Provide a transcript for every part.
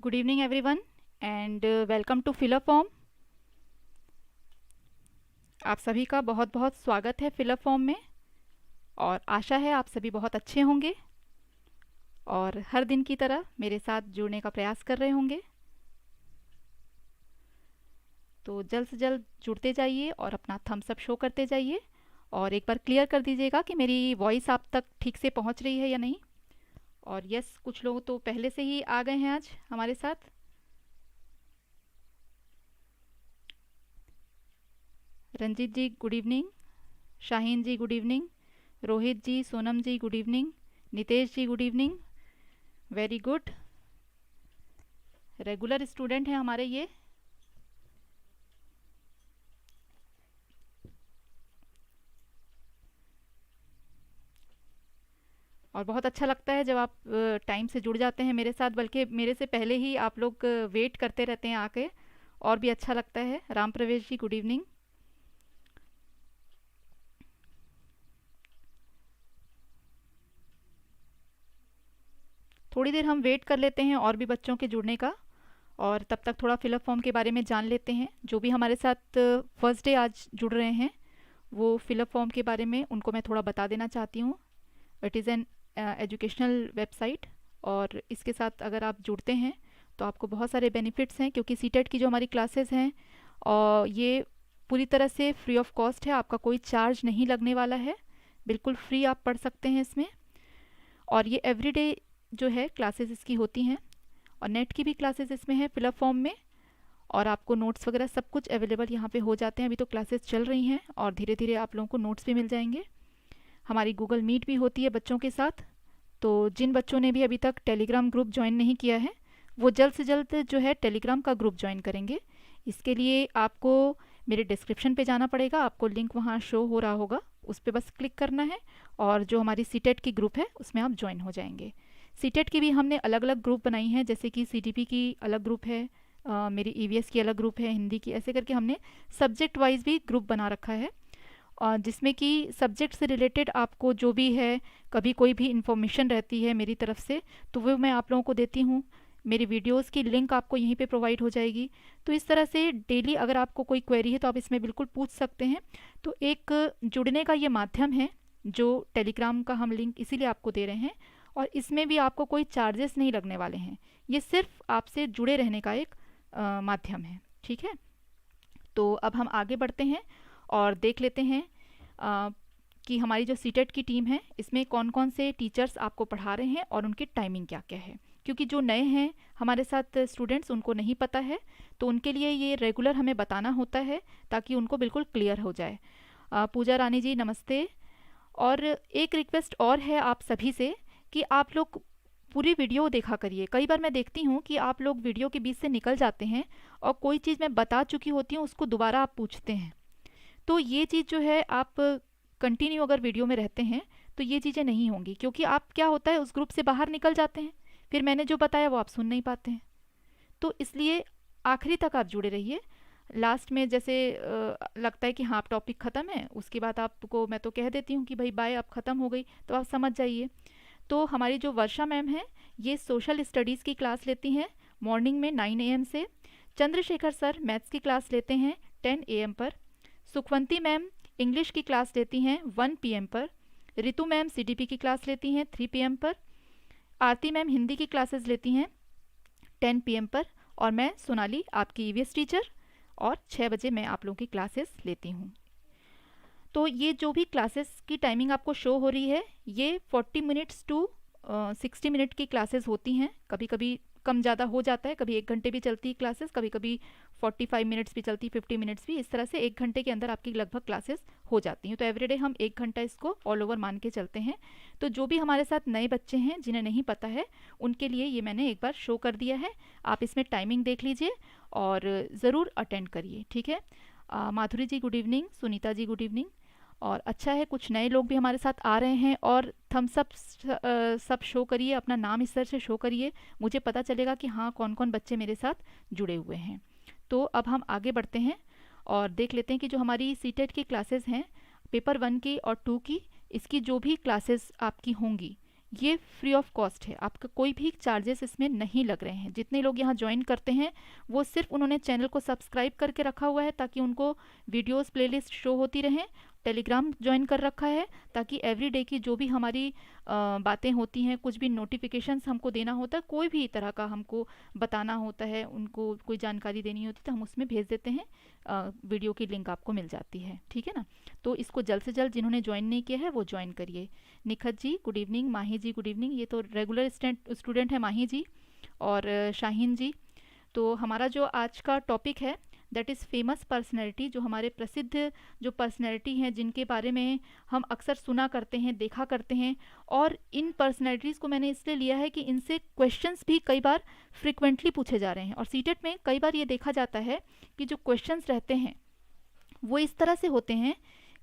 Good evening everyone and welcome to filler form. आप सभी का बहुत बहुत स्वागत है फिलर फॉर्म में और आशा है आप सभी बहुत अच्छे होंगे और हर दिन की तरह मेरे साथ जुड़ने का प्रयास कर रहे होंगे। तो जल्द से जल्द जुड़ते जाइए और अपना थम्स अप शो करते जाइए और एक बार क्लियर कर दीजिएगा कि मेरी वॉइस आप तक ठीक से पहुंच रही है या नहीं। और यस, कुछ लोग तो पहले से ही आ गए हैं आज हमारे साथ। Ranjeet ji good evening, Shaheen ji good evening, Rohit ji, Sonam ji good evening, Nitesh ji good evening. Very good, regular student हैं हमारे ये। और बहुत अच्छा लगता है जब आप टाइम से जुड़ जाते हैं मेरे साथ, बल्कि मेरे से पहले ही आप लोग वेट करते रहते हैं आके, और भी अच्छा लगता है। राम प्रवेश जी गुड इवनिंग। थोड़ी देर हम वेट कर लेते हैं और भी बच्चों के जुड़ने का, और तब तक थोड़ा फिलअप फॉर्म के बारे में जान लेते हैं। जो भी हमारे साथ फर्स्ट डे आज जुड़ रहे हैं वो फिलअप फॉर्म के बारे में उनको मैं थोड़ा बता देना चाहती हूँ। It is an educational website और इसके साथ अगर आप जुड़ते हैं तो आपको बहुत सारे बेनिफिट्स हैं, क्योंकि सीटेट की जो हमारी क्लासेस हैं और ये पूरी तरह से फ्री ऑफ कॉस्ट है। आपका कोई चार्ज नहीं लगने वाला है, बिल्कुल फ्री आप पढ़ सकते हैं इसमें। और ये एवरीडे जो है क्लासेस इसकी होती हैं और नेट की भी क्लासेस इसमें है फिलअप फॉर्म में, और आपको नोट्स वगैरह सब कुछ अवेलेबल यहाँ पे हो जाते हैं। अभी तो क्लासेस चल रही हैं और धीरे धीरे आप लोगों को नोट्स भी मिल जाएंगे। हमारी गूगल मीट भी होती है बच्चों के साथ। तो जिन बच्चों ने भी अभी तक टेलीग्राम ग्रुप ज्वाइन नहीं किया है वो जल्द से जल्द जो है टेलीग्राम का ग्रुप ज्वाइन करेंगे। इसके लिए आपको मेरे डिस्क्रिप्शन पे जाना पड़ेगा, आपको लिंक वहाँ शो हो रहा होगा, उस पर बस क्लिक करना है और जो हमारी सीटेट की ग्रुप है उसमें आप ज्वाइन हो जाएंगे। सीटेट की भी हमने अलग अलग ग्रुप बनाई हैं, जैसे कि सीटीपी की अलग ग्रुप है, मेरी ईवीएस की अलग ग्रुप है, हिंदी की, ऐसे करके हमने सब्जेक्ट वाइज भी ग्रुप बना रखा है। जिसमें कि सब्जेक्ट से रिलेटेड आपको जो भी है, कभी कोई भी इंफॉर्मेशन रहती है मेरी तरफ से तो वो मैं आप लोगों को देती हूँ। मेरी वीडियोस की लिंक आपको यहीं पे प्रोवाइड हो जाएगी। तो इस तरह से डेली अगर आपको कोई क्वेरी है तो आप इसमें बिल्कुल पूछ सकते हैं। तो एक जुड़ने का ये माध्यम है जो टेलीग्राम का हम लिंक इसीलिए आपको दे रहे हैं, और इसमें भी आपको कोई चार्जेस नहीं लगने वाले हैं। ये सिर्फ आपसे जुड़े रहने का एक माध्यम है, ठीक है। तो अब हम आगे बढ़ते हैं और देख लेते हैं कि हमारी जो सीटेट की टीम है इसमें कौन कौन से टीचर्स आपको पढ़ा रहे हैं और उनकी टाइमिंग क्या क्या है। क्योंकि जो नए हैं हमारे साथ स्टूडेंट्स, उनको नहीं पता है, तो उनके लिए ये रेगुलर हमें बताना होता है ताकि उनको बिल्कुल क्लियर हो जाए। पूजा रानी जी नमस्ते। और एक रिक्वेस्ट और है आप सभी से कि आप लोग पूरी वीडियो देखा करिए। कई बार मैं देखती हूँ कि आप लोग वीडियो के बीच से निकल जाते हैं और कोई चीज़ मैं बता चुकी होती हूँ उसको दोबारा आप पूछते हैं। तो ये चीज़ जो है, आप कंटिन्यू अगर वीडियो में रहते हैं तो ये चीज़ें नहीं होंगी, क्योंकि आप क्या होता है उस ग्रुप से बाहर निकल जाते हैं, फिर मैंने जो बताया वो आप सुन नहीं पाते हैं। तो इसलिए आखिरी तक आप जुड़े रहिए। लास्ट में जैसे लगता है कि हाँ आप टॉपिक ख़त्म है, उसके बाद आपको मैं तो कह देती हूँ कि भाई बाय अब ख़त्म हो गई, तो आप समझ जाइए। तो हमारी जो वर्षा मैम है ये सोशल स्टडीज़ की क्लास लेती हैं मॉर्निंग में 9 AM से। चंद्रशेखर सर मैथ्स की क्लास लेते हैं 10 AM पर। सुखवंती मैम इंग्लिश की क्लास लेती हैं 1 PM पर। रितु मैम सीटीपी की क्लास लेती हैं 3 PM पर। आरती मैम हिंदी की क्लासेस लेती हैं 10 PM पर। और मैं सोनाली आपकी ईवीएस टीचर, और 6 बजे मैं आप लोगों की क्लासेस लेती हूँ। तो ये जो भी क्लासेस की टाइमिंग आपको शो हो रही है ये 40 मिनट्स टू 60 मिनट की क्लासेस होती हैं। कभी कभी कम ज़्यादा हो जाता है, कभी 1 घंटे भी चलती है क्लासेस, कभी कभी 45 मिनट्स भी चलती, 50 मिनट्स भी। इस तरह से 1 घंटे के अंदर आपकी लगभग क्लासेस हो जाती हैं। तो एवरीडे हम 1 घंटा इसको ऑल ओवर मान के चलते हैं। तो जो भी हमारे साथ नए बच्चे हैं जिन्हें नहीं पता है उनके लिए ये मैंने एक बार शो कर दिया है। आप इसमें टाइमिंग देख लीजिए और ज़रूर अटेंड करिए, ठीक है। माधुरी जी good evening, Sunita ji good evening. और अच्छा है कुछ नए लोग भी हमारे साथ आ रहे हैं, और थम्स अप सब शो करिए, अपना नाम इस तरह से शो करिए, मुझे पता चलेगा कि हाँ कौन कौन बच्चे मेरे साथ जुड़े हुए हैं। तो अब हम आगे बढ़ते हैं और देख लेते हैं कि जो हमारी सीटेट की क्लासेस हैं पेपर 1 की और 2 की, इसकी जो भी क्लासेस आपकी होंगी ये फ्री ऑफ कॉस्ट है, आपका कोई भी चार्जेस इसमें नहीं लग रहे हैं। जितने लोग यहाँ ज्वाइन करते हैं वो सिर्फ उन्होंने चैनल को सब्सक्राइब करके रखा हुआ है ताकि उनको वीडियोस प्लेलिस्ट शो होती रहें। टेलीग्राम ज्वाइन कर रखा है ताकि एवरी डे की जो भी हमारी बातें होती हैं, कुछ भी नोटिफिकेशंस हमको देना होता है, कोई भी तरह का हमको बताना होता है, उनको कोई जानकारी देनी होती है तो हम उसमें भेज देते हैं, वीडियो की लिंक आपको मिल जाती है, ठीक है ना। तो इसको जल्द से जल्द जिन्होंने ज्वाइन नहीं किया है वो ज्वाइन करिए। निखत जी गुड इवनिंग, माही जी गुड इवनिंग, ये तो रेगुलर स्टूडेंट है माही जी और शाहीन जी। तो हमारा जो आज का टॉपिक है दैट इज़ फेमस पर्सनैलिटी, जो हमारे प्रसिद्ध जो पर्सनैलिटी हैं जिनके बारे में हम अक्सर सुना करते हैं, देखा करते हैं। और इन पर्सनैलिटीज़ को मैंने इसलिए लिया है कि इनसे क्वेश्चंस भी कई बार फ्रिक्वेंटली पूछे जा रहे हैं। और सीटेट में कई बार ये देखा जाता है कि जो क्वेश्चंस रहते हैं वो इस तरह से होते हैं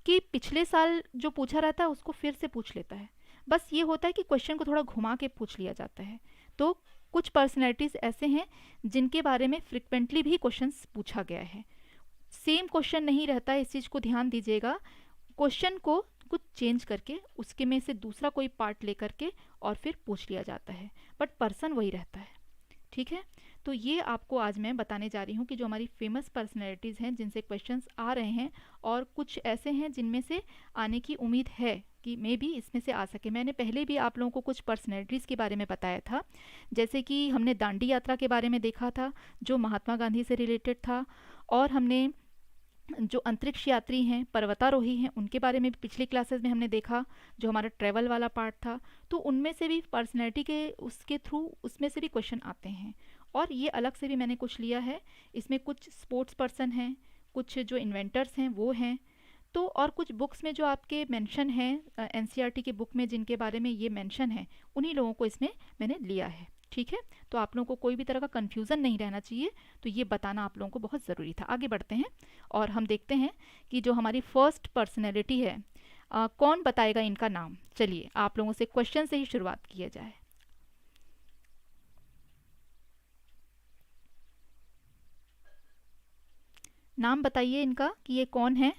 कि पिछले साल जो पूछा रहता है उसको फिर से पूछ लेता है। बस ये होता है कि क्वेश्चन को थोड़ा घुमा के पूछ लिया जाता है। तो कुछ पर्सनैलिटीज़ ऐसे हैं जिनके बारे में फ्रिक्वेंटली भी क्वेश्चंस पूछा गया है। सेम क्वेश्चन नहीं रहता है, इस चीज़ को ध्यान दीजिएगा। क्वेश्चन को कुछ चेंज करके उसके में से दूसरा कोई पार्ट लेकर के और फिर पूछ लिया जाता है, बट पर्सन वही रहता है, ठीक है। तो ये आपको आज मैं बताने जा रही हूँ कि जो हमारी फेमस पर्सनैलिटीज़ हैं जिनसे क्वेश्चंस आ रहे हैं और कुछ ऐसे हैं जिनमें से आने की उम्मीद है कि मे भी इसमें से आ सके। मैंने पहले भी आप लोगों को कुछ पर्सनैलिटीज़ के बारे में बताया था, जैसे कि हमने दांडी यात्रा के बारे में देखा था जो महात्मा गांधी से रिलेटेड था, और हमने जो अंतरिक्ष यात्री हैं, पर्वतारोही हैं, उनके बारे में भी पिछली क्लासेस में हमने देखा, जो हमारा ट्रैवल वाला पार्ट था। तो उनमें से भी पर्सनैलिटी के उसके थ्रू उसमें से भी क्वेश्चन आते हैं। और ये अलग से भी मैंने कुछ लिया है, इसमें कुछ स्पोर्ट्स पर्सन हैं, कुछ जो इन्वेंटर्स हैं वो हैं, तो और कुछ बुक्स में जो आपके मेंशन हैं एनसीईआरटी की बुक में जिनके बारे में ये मेंशन है, उन्हीं लोगों को इसमें मैंने लिया है, ठीक है। तो आप लोगों को कोई भी तरह का कन्फ्यूज़न नहीं रहना चाहिए, तो ये बताना आप लोगों को बहुत ज़रूरी था। आगे बढ़ते हैं और हम देखते हैं कि जो हमारी फर्स्ट पर्सनैलिटी है, कौन बताएगा इनका नाम। चलिए आप लोगों से क्वेश्चन से ही शुरुआत किया जाए। नाम बताइए इनका कि ये कौन है,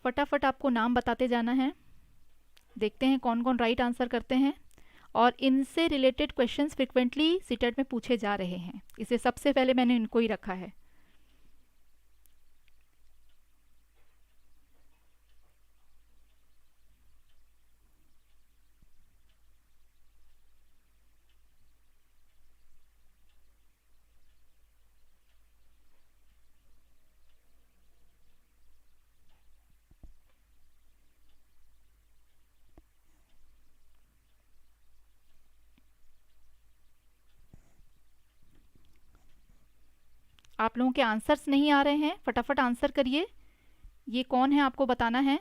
फटाफट आपको नाम बताते जाना है। देखते हैं कौन कौन राइट आंसर करते हैं। और इनसे रिलेटेड क्वेश्चंस फ्रिक्वेंटली सीटेट में पूछे जा रहे हैं, इसे सबसे पहले मैंने इनको ही रखा है। आप लोगों के आंसर्स नहीं आ रहे हैं, फटाफट आंसर करिए। ये कौन है आपको बताना है।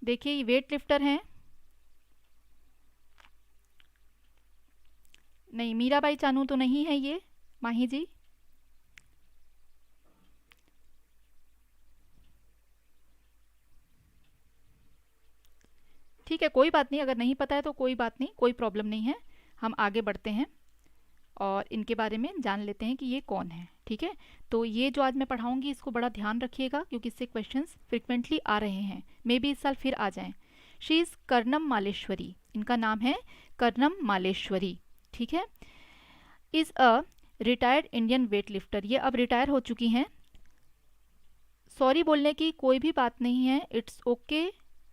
देखिए ये वेट लिफ्टर हैं। नहीं, मीराबाई चानू तो नहीं है ये, माही जी। ठीक है, कोई बात नहीं, अगर नहीं पता है तो कोई बात नहीं, कोई प्रॉब्लम नहीं है। हम आगे बढ़ते हैं और इनके बारे में जान लेते हैं कि ये कौन है, ठीक है। तो ये जो आज मैं पढ़ाऊंगी इसको बड़ा ध्यान रखिएगा क्योंकि इससे क्वेश्चंस फ्रिक्वेंटली आ रहे हैं, मे बी इस साल फिर आ जाएं। शी इज़ कर्नम मालेश्वरी, इनका नाम है कर्नम मालेश्वरी, ठीक है। Is a retired Indian weight lifter, ये अब रिटायर हो चुकी हैं। सॉरी बोलने की कोई भी बात नहीं है, इट्स ओके।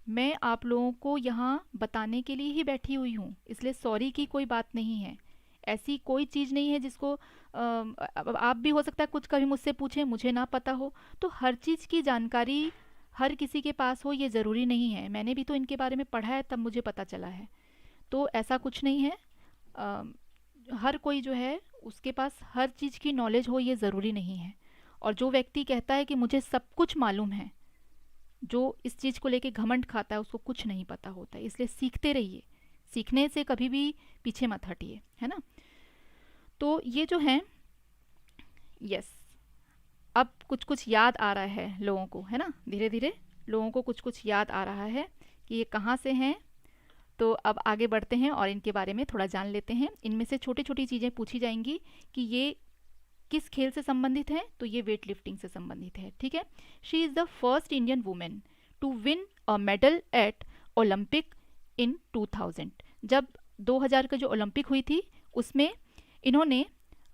मैं आप लोगों को यहाँ बताने के लिए ही बैठी हुई हूँ, इसलिए सॉरी की कोई बात नहीं है। ऐसी कोई चीज़ नहीं है जिसको आप भी हो सकता है कुछ कभी मुझसे पूछें, मुझे ना पता हो। तो हर चीज़ की जानकारी हर किसी के पास हो ये ज़रूरी नहीं है। मैंने भी तो इनके बारे में पढ़ा है तब मुझे पता चला है, तो ऐसा कुछ नहीं है। अ, हर कोई जो है उसके पास हर चीज़ की नॉलेज हो ये ज़रूरी नहीं है। और जो व्यक्ति कहता है कि मुझे सब कुछ मालूम है, जो इस चीज़ को लेके घमंड खाता है उसको कुछ नहीं पता होता है। इसलिए सीखते रहिए, सीखने से कभी भी पीछे मत हटिए, है ना। तो ये जो हैं, यस, अब कुछ कुछ याद आ रहा है लोगों को, है ना। धीरे धीरे लोगों को कुछ कुछ याद आ रहा है कि ये कहाँ से हैं। तो अब आगे बढ़ते हैं और इनके बारे में थोड़ा जान लेते हैं। इनमें से छोटी छोटी चीज़ें पूछी जाएंगी कि ये किस खेल से संबंधित है, तो ये वेट लिफ्टिंग से संबंधित है। ठीक है। She is the first Indian women to win a medal at Olympic in 2000। जब 2000 का जो ओलंपिक हुई थी उसमें इन्होंने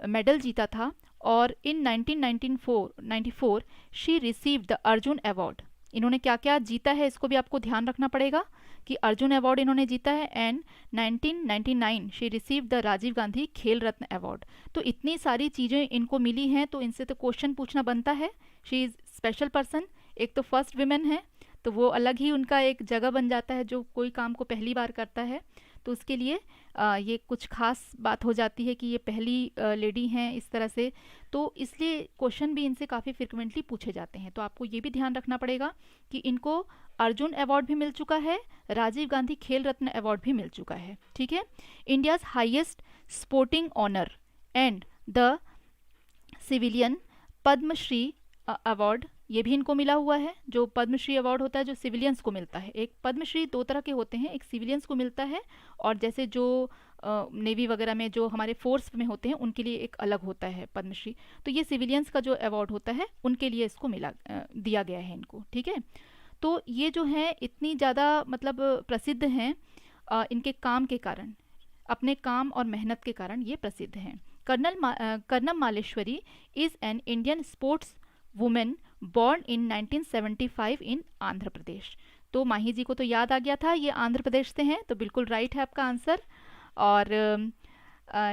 मेडल जीता था। और इन 1994 she receive the Arjun award. इन्होंने क्या क्या जीता है इसको भी आपको ध्यान रखना पड़ेगा कि अर्जुन अवार्ड इन्होंने जीता है। And 1999 she receive the Rajiv Gandhi Khel Ratna award. तो इतनी सारी चीज़ें इनको मिली हैं, तो इनसे तो क्वेश्चन पूछना बनता है। शी इज़ स्पेशल पर्सन, एक तो फर्स्ट विमेन है, तो वो अलग ही उनका एक जगह बन जाता है जो कोई काम को पहली बार करता है, तो उसके लिए ये कुछ खास बात हो जाती है कि ये पहली लेडी हैं इस तरह से। तो इसलिए क्वेश्चन भी इनसे काफ़ी फ्रिक्वेंटली पूछे जाते हैं। तो आपको ये भी ध्यान रखना पड़ेगा कि इनको अर्जुन अवार्ड भी मिल चुका है, राजीव गांधी खेल रत्न अवार्ड भी मिल चुका है। ठीक है। India's highest sporting honour and the civilian Padmashri award, ये भी इनको मिला हुआ है। जो पद्मश्री अवार्ड होता है जो सिविलियंस को मिलता है, एक पद्मश्री दो तरह के होते हैं, एक सिविलियंस को मिलता है और जैसे जो नेवी वगैरह में जो हमारे फोर्स में होते हैं उनके लिए एक अलग होता है पद्मश्री। तो ये सिविलियंस का जो अवार्ड होता है उनके लिए इसको दिया गया है इनको। ठीक है। तो ये जो है इतनी ज़्यादा मतलब प्रसिद्ध हैं इनके काम के कारण, अपने काम और मेहनत के कारण ये प्रसिद्ध हैं। Karnam Malleswari is an Indian sports women born in 1975 इन आंध्र प्रदेश। तो माही जी को तो याद आ गया था ये आंध्र प्रदेश से हैं, तो बिल्कुल राइट है आपका आंसर। और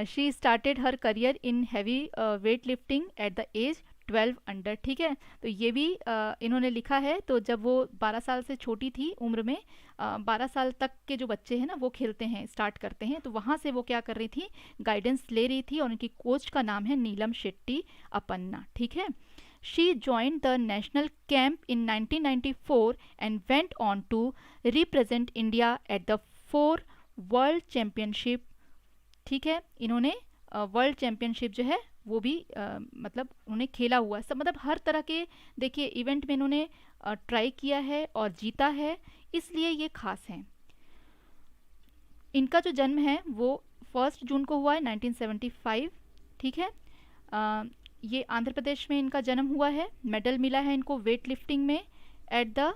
she started her career in heavy weight lifting at the age 12 under. ठीक है। तो ये भी इन्होंने लिखा है, तो जब वो 12 साल से छोटी थी उम्र में, 12 साल तक के जो बच्चे हैं ना वो खेलते हैं, स्टार्ट करते हैं, तो वहाँ से वो क्या कर रही थी, गाइडेंस ले रही थी। और उनकी कोच का नाम है नीलम शेट्टी अपन्ना। ठीक है। She joined the national camp in 1994 and went on to represent India at the 4 World Championship। ठीक है। इन्होंने वर्ल्ड चैम्पियनशिप जो है वो भी मतलब उन्होंने खेला हुआ है, सब मतलब हर तरह के देखिए इवेंट में इन्होंने ट्राई किया है और जीता है, इसलिए ये खास हैं। इनका जो जन्म है वो 1 जून को हुआ है 1975। ठीक है। ये आंध्र प्रदेश में इनका जन्म हुआ है। मेडल मिला है इनको वेट लिफ्टिंग में एट द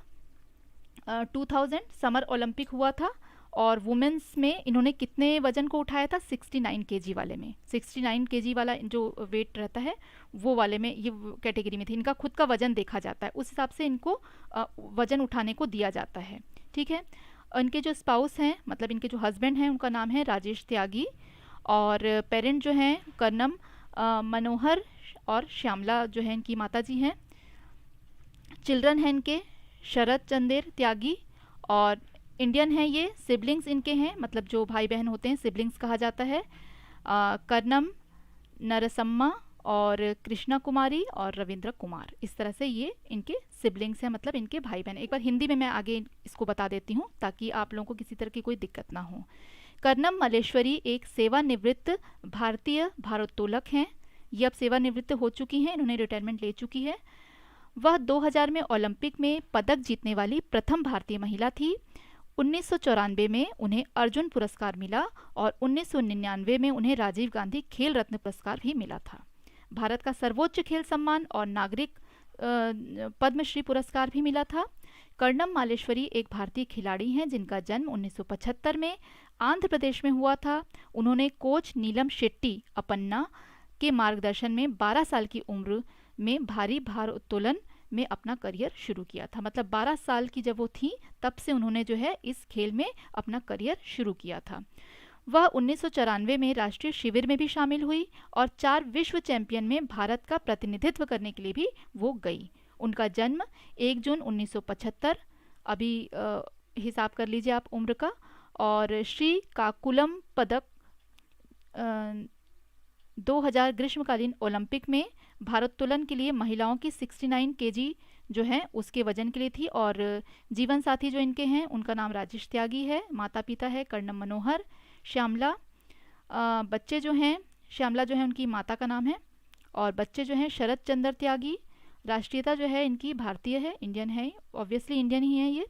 2000 समर ओलंपिक हुआ था। और वुमेन्स में इन्होंने कितने वजन को उठाया था, 69 केजी वाले में, 69 केजी वाला जो वेट रहता है वो वाले में ये कैटेगरी में थी। इनका खुद का वजन देखा जाता है, उस हिसाब से इनको वजन उठाने को दिया जाता है। ठीक है। इनके जो स्पाउस हैं मतलब इनके जो हस्बैंड हैं उनका नाम है राजेश त्यागी। और पेरेंट जो हैं कर्नम मनोहर और श्यामला जो है इनकी माता जी हैं। चिल्ड्रन हैं इनके शरद चंदेर त्यागी और इंडियन हैं ये। सिबलिंग्स इनके हैं मतलब जो भाई बहन होते हैं सिबलिंग्स कहा जाता है, कर्नम नरसम्मा और कृष्णा कुमारी और रविंद्र कुमार। इस तरह से ये इनके सिबलिंग्स हैं मतलब इनके भाई बहन। एक बार हिंदी में मैं आगे इसको बता देती हूँ ताकि आप लोगों को किसी तरह की कोई दिक्कत ना हो। कर्नम मलेश्वरी एक सेवानिवृत्त भारतीय भारोत्तोलक हैं। ये अब सेवानिवृत्त हो चुकी हैं, इन्होंने रिटायरमेंट ले चुकी है। वह 2000 में ओलंपिक में पदक जीतने वाली प्रथम भारतीय महिला थी। 1994 में उन्हें अर्जुन पुरस्कार मिला और 1999 में उन्हें राजीव गांधी खेल रत्न पुरस्कार भी मिला था। भारत का सर्वोच्च खेल सम्मान और नागरिक पद्मश्री पुरस्कार भी मिला था। कर्नम मालेश्वरी एक भारतीय खिलाड़ी हैं जिनका जन्म 1975 में आंध्र प्रदेश में हुआ था। उन्होंने कोच नीलम शेट्टी अपन्ना के मार्गदर्शन में 12 साल की उम्र में भारी भारोत्तोलन में अपना करियर शुरू किया था। मतलब 12 साल की जब वो थी तब से उन्होंने जो है इस खेल में अपना करियर शुरू किया था। वह 1994 में राष्ट्रीय शिविर में भी शामिल हुई और 4 विश्व चैंपियन में भारत का प्रतिनिधित्व करने के लिए भी वो गई। उनका जन्म 1 जून 1975, अभी हिसाब कर लीजिए आप उम्र का। और श्री काकुलम पदक 2000 ग्रीष्मकालीन ओलंपिक में भारोत्तोलन के लिए महिलाओं की 69 केजी जो है उसके वजन के लिए थी। और जीवन साथी जो इनके हैं उनका नाम राजेश त्यागी है। माता पिता है कर्नम मनोहर। श्यामला बच्चे जो हैं, श्यामला जो है उनकी माता का नाम है। और बच्चे जो हैं शरद चंद्र त्यागी। राष्ट्रीयता जो है इनकी भारतीय है, इंडियन है, ऑब्वियसली इंडियन ही है ये।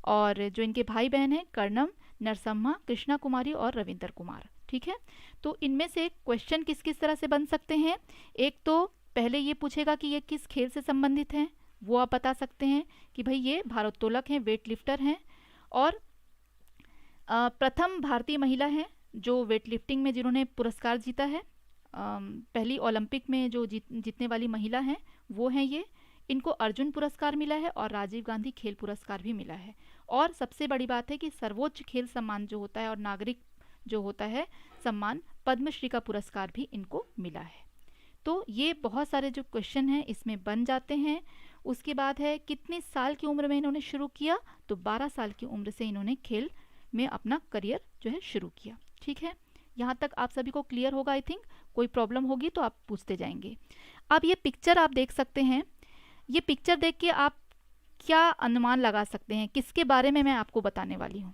और जो इनके भाई बहन हैं कर्नम नरसम्मा, कृष्णा कुमारी और रविंदर कुमार। ठीक है, तो इनमें से क्वेश्चन किस किस तरह से बन सकते हैं। एक तो पहले ये पूछेगा कि ये किस खेल से संबंधित हैं, वो आप बता सकते हैं कि भाई ये भारोत्तोलक हैं, वेट लिफ्टर हैं, और प्रथम भारतीय महिला हैं जो वेट लिफ्टिंग में जिन्होंने पुरस्कार जीता है। पहली ओलंपिक में जो जीतने वाली महिला हैं वो हैं ये। इनको अर्जुन पुरस्कार मिला है और राजीव गांधी खेल पुरस्कार भी मिला है। और सबसे बड़ी बात है कि सर्वोच्च खेल सम्मान जो होता है और नागरिक जो होता है सम्मान, पद्मश्री का पुरस्कार भी इनको मिला है। तो ये बहुत सारे जो क्वेश्चन हैं इसमें बन जाते हैं। उसके बाद है कितने साल की उम्र में इन्होंने शुरू किया, तो 12 साल की उम्र से इन्होंने खेल में अपना करियर जो है शुरू किया। ठीक है, यहाँ तक आप सभी को क्लियर होगा आई थिंक। कोई प्रॉब्लम होगी तो आप पूछते जाएंगे। अब ये पिक्चर आप देख सकते हैं, ये पिक्चर देख के आप क्या अनुमान लगा सकते हैं किसके बारे में मैं आपको बताने वाली हूँ।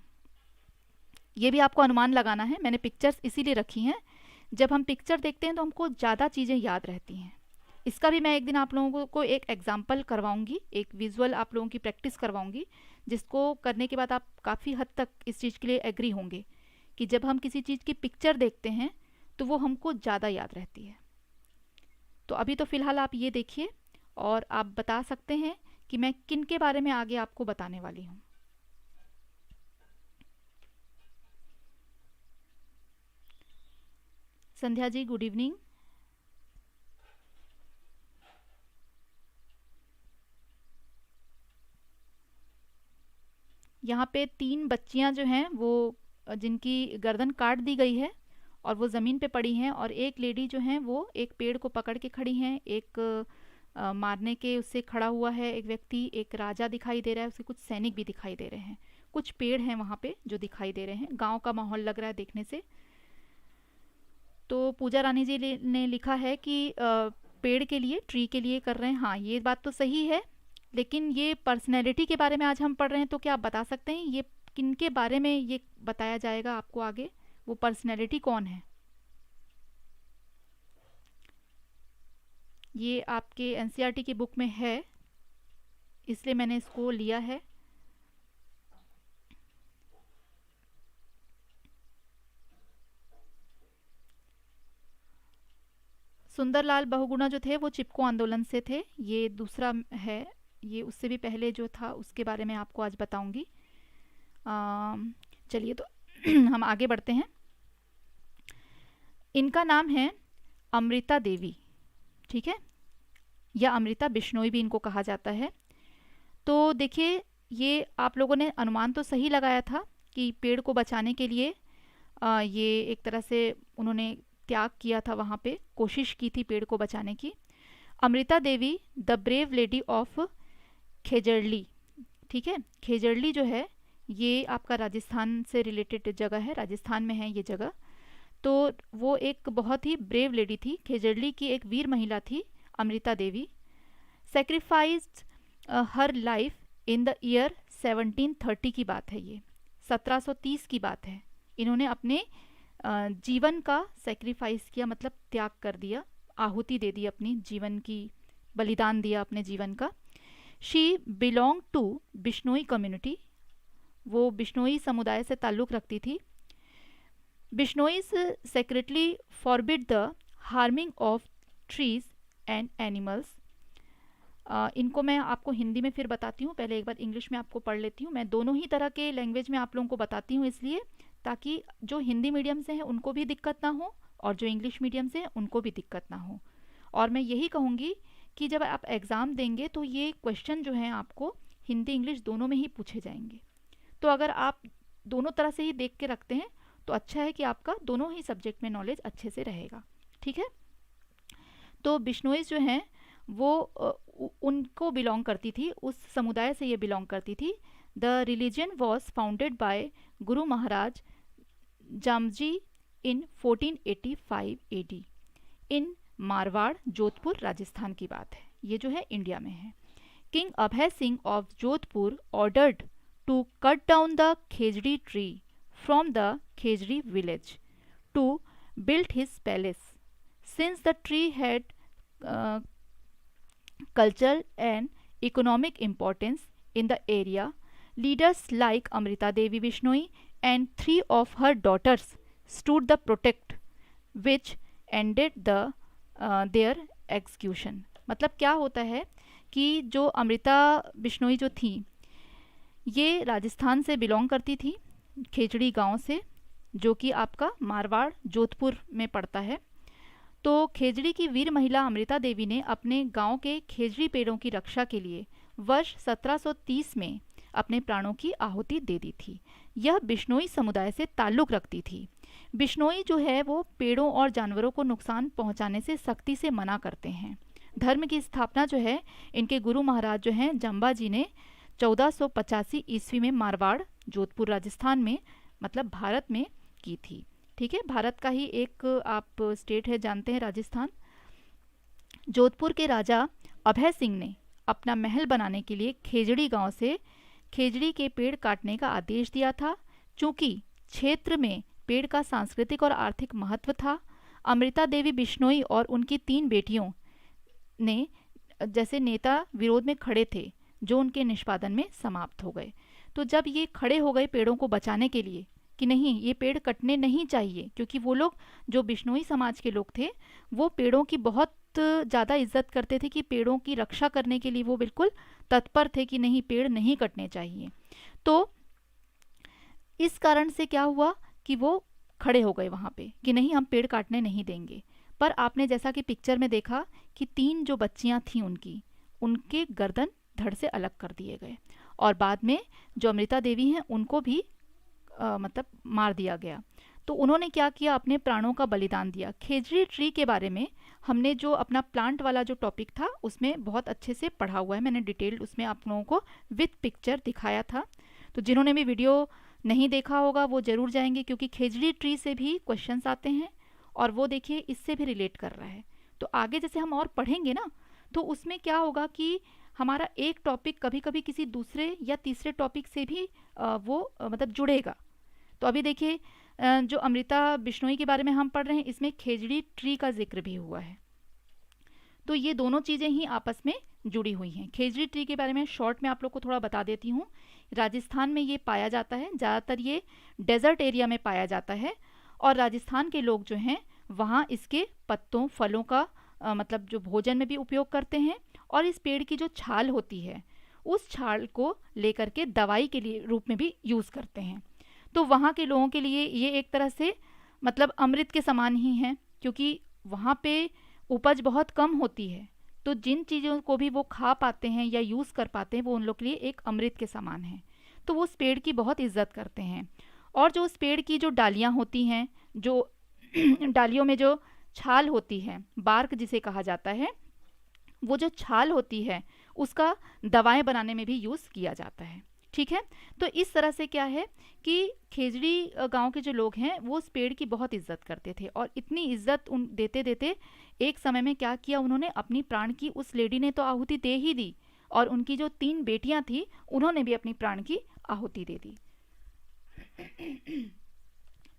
ये भी आपको अनुमान लगाना है। मैंने पिक्चर्स इसीलिए रखी हैं, जब हम पिक्चर देखते हैं तो हमको ज़्यादा चीज़ें याद रहती हैं। इसका भी मैं एक दिन आप लोगों को एक एग्जाम्पल करवाऊंगी, एक विजुअल आप लोगों की प्रैक्टिस करवाऊंगी, जिसको करने के बाद आप काफ़ी हद तक इस चीज़ के लिए एग्री होंगे कि जब हम किसी चीज़ की पिक्चर देखते हैं तो वो हमको ज़्यादा याद रहती है। तो अभी तो फ़िलहाल आप ये देखिए और आप बता सकते हैं कि मैं किन के बारे में आगे आपको बताने वाली हूँ। Sandhya ji good evening. यहाँ पे 3 बच्चियाँ जो हैं वो जिनकी गर्दन काट दी गई है और वो ज़मीन पे पड़ी हैं, और एक लेडी जो हैं वो एक पेड़ को पकड़ के खड़ी हैं, एक मारने के उससे खड़ा हुआ है एक व्यक्ति, एक राजा दिखाई दे रहा है, उसके कुछ सैनिक भी दिखाई दे रहे हैं, कुछ पेड़ हैं वहाँ पे जो दिखाई दे रहे हैं। गांव का माहौल लग रहा है देखने से। तो पूजा रानी जी ने लिखा है कि पेड़ के लिए, ट्री के लिए कर रहे हैं। हाँ, ये बात तो सही है, लेकिन ये पर्सनैलिटी के बारे में आज हम पढ़ रहे हैं, तो क्या आप बता सकते हैं ये किन के बारे में ये बताया जाएगा आपको आगे, वो पर्सनैलिटी कौन है। ये आपके एनसीईआरटी की बुक में है, इसलिए मैंने इसको लिया है। सुंदरलाल बहुगुणा जो थे वो चिपको आंदोलन से थे, ये दूसरा है। ये उससे भी पहले जो था उसके बारे में आपको आज बताऊंगी। चलिए तो हम आगे बढ़ते हैं। इनका नाम है अमृता देवी, ठीक है, या अमृता बिश्नोई भी इनको कहा जाता है। तो देखिए, ये आप लोगों ने अनुमान तो सही लगाया था कि पेड़ को बचाने के लिए ये एक तरह से उन्होंने त्याग किया था, वहाँ पे कोशिश की थी पेड़ को बचाने की। Amrita Devi the brave lady of Khejarli, ठीक है, खेजड़ली जो है ये आपका राजस्थान से रिलेटेड जगह है, राजस्थान में है ये जगह। तो वो एक बहुत ही ब्रेव लेडी थी, खेजड़ली की एक वीर महिला थी Amrita Devi. Sacrificed her life in the year 1730 की बात है, ये 1730 की बात है। इन्होंने अपने जीवन का सेक्रीफाइस किया, मतलब त्याग कर दिया, आहुति दे दी, अपनी जीवन की बलिदान दिया अपने जीवन का। She belong to Bishnoi community, वो बिश्नोई समुदाय से ताल्लुक़ रखती थी। Bishnois secretly forbid the harming of trees and animals. इनको मैं आपको हिंदी में फिर बताती हूँ, पहले एक बार इंग्लिश में आपको पढ़ लेती हूँ। मैं दोनों ही तरह के लैंग्वेज में आप लोगों को बताती हूँ, इसलिए ताकि जो हिंदी मीडियम से हैं उनको भी दिक्कत ना हो और जो इंग्लिश मीडियम से हैं उनको भी दिक्कत ना हो। और मैं यही कहूँगी कि जब आप एग्ज़ाम देंगे तो ये क्वेश्चन जो हैं आपको हिंदी इंग्लिश दोनों में ही पूछे जाएंगे। तो अगर आप दोनों तरह से ही देख के रखते हैं तो अच्छा है कि आपका दोनों ही सब्जेक्ट में नॉलेज अच्छे से रहेगा, ठीक है। तो बिश्नोईज जो हैं वो उनको बिलोंग करती थी, उस समुदाय से ये बिलोंग करती थी। The religion was founded by Guru Maharaj जामजी in 1485 AD इन मारवाड़, जोधपुर, राजस्थान की बात है। ये जो है इंडिया में है। King Abhay Singh of Jodhpur ordered to cut down the khejri tree from the Khejri village to build his palace since the tree had cultural and economic importance in the area. Leaders like Amrita Devi Bishnoi and 3 of her daughters stood the protect which ended their execution। मतलब क्या होता है कि जो अमृता बिश्नोई जो थी ये राजस्थान से बिलोंग करती थी, खेजड़ी गांव से, जो कि आपका मारवाड़ जोधपुर में पड़ता है। तो खेजड़ी की वीर महिला अमृता देवी ने अपने गांव के खेजड़ी पेड़ों की रक्षा के लिए वर्ष 1730 में अपने प्राणों की आहुति दे दी थी। यह बिश्नोई समुदाय से ताल्लुक़ रखती थी। बिश्नोई जो है वो पेड़ों और जानवरों को नुकसान पहुंचाने से सख्ती से मना करते हैं। धर्म की स्थापना जो है इनके गुरु महाराज जो हैं जम्बा जी ने 1485 ईस्वी में मारवाड़ जोधपुर राजस्थान में मतलब भारत में की थी। ठीक है, भारत का ही एक आप स्टेट है, जानते हैं, राजस्थान। जोधपुर के राजा अभय सिंह ने अपना महल बनाने के लिए खेजड़ी गांव से खेजड़ी के पेड़ काटने का आदेश दिया था। चूंकि क्षेत्र में पेड़ का सांस्कृतिक और आर्थिक महत्व था, अमृता देवी बिश्नोई और उनकी 3 बेटियों ने जैसे नेता विरोध में खड़े थे, जो उनके निष्पादन में समाप्त हो गए। तो जब ये खड़े हो गए पेड़ों को बचाने के लिए कि नहीं ये पेड़ कटने नहीं चाहिए, क्योंकि वो लोग जो बिश्नोई समाज के लोग थे वो पेड़ों की बहुत ज़्यादा इज्जत करते थे, कि पेड़ों की रक्षा करने के लिए वो बिल्कुल तत्पर थे कि नहीं पेड़ नहीं कटने चाहिए। तो इस कारण से क्या हुआ कि वो खड़े हो गए वहाँ पे कि नहीं हम पेड़ काटने नहीं देंगे। पर आपने जैसा कि पिक्चर में देखा कि 3 जो बच्चियाँ थीं उनके गर्दन धड़ से अलग कर दिए गए, और बाद में जो अमृता देवी हैं उनको भी मतलब मार दिया गया। तो उन्होंने क्या किया, अपने प्राणों का बलिदान दिया। खेजड़ी ट्री के बारे में हमने जो अपना प्लांट वाला जो टॉपिक था उसमें बहुत अच्छे से पढ़ा हुआ है, मैंने डिटेल्ड उसमें आप लोगों को विथ पिक्चर दिखाया था। तो जिन्होंने भी वीडियो नहीं देखा होगा वो ज़रूर जाएंगे, क्योंकि खेजड़ी ट्री से भी क्वेश्चंस आते हैं और वो देखिए इससे भी रिलेट कर रहा है। तो आगे जैसे हम और पढ़ेंगे ना तो उसमें क्या होगा कि हमारा एक टॉपिक कभी कभी किसी दूसरे या तीसरे टॉपिक से भी मतलब जुड़ेगा। तो अभी देखिए जो अमृता बिश्नोई के बारे में हम पढ़ रहे हैं इसमें खेजड़ी ट्री का जिक्र भी हुआ है। तो ये दोनों चीज़ें ही आपस में जुड़ी हुई हैं। खेजड़ी ट्री के बारे में शॉर्ट में आप लोग को थोड़ा बता देती हूँ। राजस्थान में ये पाया जाता है, ज़्यादातर ये डेजर्ट एरिया में पाया जाता है, और राजस्थान के लोग जो हैं वहाँ इसके पत्तों फलों का मतलब जो भोजन में भी उपयोग करते हैं, और इस पेड़ की जो छाल होती है उस छाल को लेकर के दवाई के लिए रूप में भी यूज़ करते हैं। तो वहाँ के लोगों के लिए ये एक तरह से मतलब अमृत के समान ही है, क्योंकि वहाँ पे उपज बहुत कम होती है, तो जिन चीज़ों को भी वो खा पाते हैं या यूज़ कर पाते हैं वो उन लोग के लिए एक अमृत के समान है। तो वो उस पेड़ की बहुत इज्जत करते हैं। और जो उस पेड़ की जो डालियाँ होती हैं, जो डालियों में जो छाल होती है, बार्क जिसे कहा जाता है, वो जो छाल होती है उसका दवाएं बनाने में भी यूज़ किया जाता है। ठीक है, तो इस तरह से क्या है कि खेजड़ी गांव के जो लोग हैं वो उस पेड़ की बहुत इज्जत करते थे, और इतनी इज्जत उन देते देते एक समय में क्या किया उन्होंने, अपनी प्राण की, उस लेडी ने तो आहुति दे ही दी, और उनकी जो 3 बेटियां थी उन्होंने भी अपनी प्राण की आहुति दे दी।